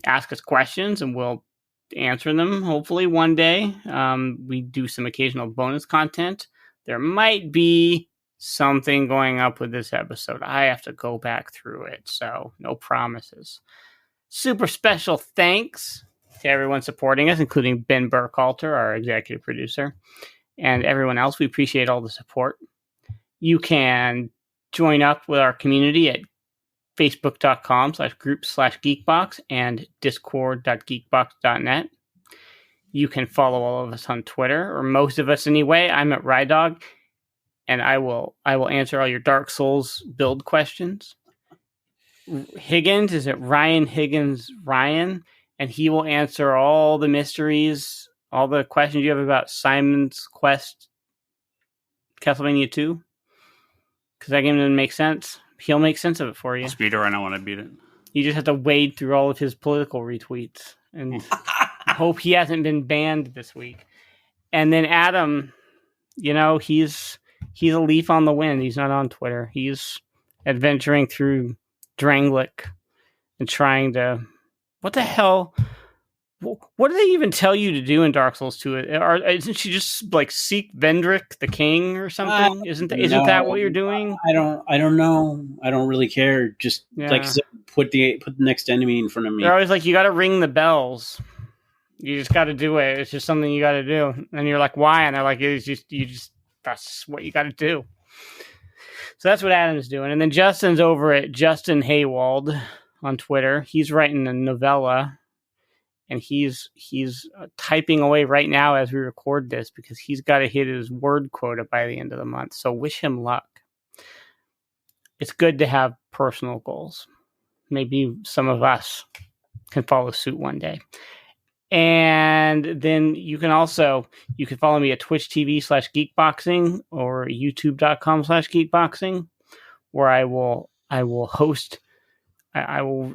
ask us questions and we'll answer them hopefully one day. We do some occasional bonus content. There might be something going up with this episode. I have to go back through it, so no promises. Super special thanks to everyone supporting us, including Ben Burkhalter, our executive producer, and everyone else. We appreciate all the support. You can join up with our community at facebook.com/group/geekbox and discord.geekbox.net. You can follow all of us on Twitter, or most of us anyway. I'm at Rydog, and I will answer all your Dark Souls build questions. Higgins is at Ryan Higgins Ryan, and he will answer all the mysteries, all the questions you have about Simon's Quest, Castlevania 2. Because that game doesn't make sense. He'll make sense of it for you. Speedrun, I want to beat it. You just have to wade through all of his political retweets and hope he hasn't been banned this week. And then Adam, he's a leaf on the wind. He's not on Twitter. He's adventuring through Drangleic and trying to... What the hell? What do they even tell you to do in Dark Souls 2? Isn't she just like seek Vendrick the king or something? Isn't that what you're doing? I don't know. I don't really care. Just put the next enemy in front of me. They're always like, you got to ring the bells. You just got to do it. It's just something you got to do. And you're like, why? And they're like, it's just that's what you got to do. So that's what Adam's doing. And then Justin's over at Justin Haywald on Twitter. He's writing a novella. And he's typing away right now as we record this because he's got to hit his word quota by the end of the month. So wish him luck. It's good to have personal goals. Maybe some of us can follow suit one day. And then you can follow me at Twitch TV/geekboxing or youtube.com/geekboxing, where I will host. I will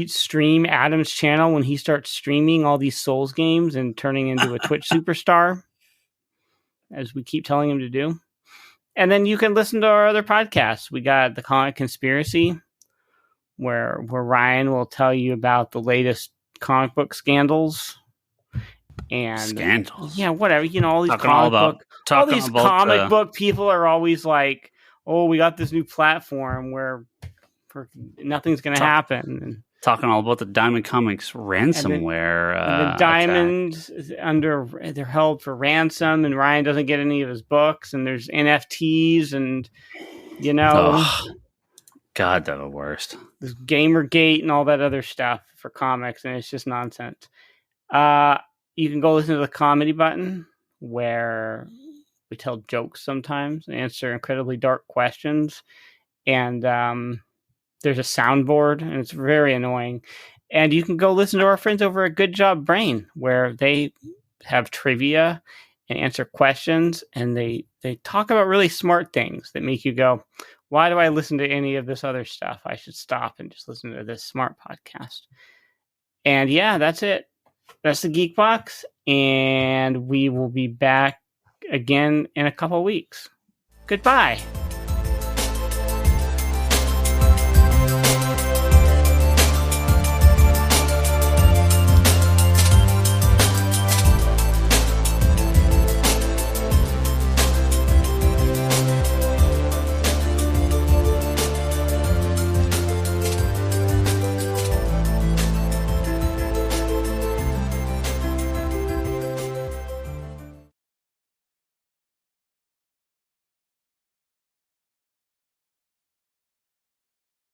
stream Adam's channel when he starts streaming all these Souls games and turning into a Twitch superstar, as we keep telling him to do. And then you can listen to our other podcasts. We got The Comic Conspiracy, where Ryan will tell you about the latest comic book scandals. And scandals? Yeah, whatever. All these comic book people are always like, oh, we got this new platform where nothing's going to happen. And talking all about the Diamond Comics ransomware. And the Diamond they're held for ransom, and Ryan doesn't get any of his books, and there's NFTs, and God, they're the worst. There's Gamergate and all that other stuff for comics, and it's just nonsense. You can go listen to the Comedy Button, where we tell jokes sometimes and answer incredibly dark questions. And there's a soundboard, and it's very annoying. And you can go listen to our friends over at Good Job Brain, where they have trivia and answer questions, and they talk about really smart things that make you go, why do I listen to any of this other stuff? I should stop and just listen to this smart podcast. And yeah, that's it. That's the Geek Box, and we will be back again in a couple of weeks. Goodbye.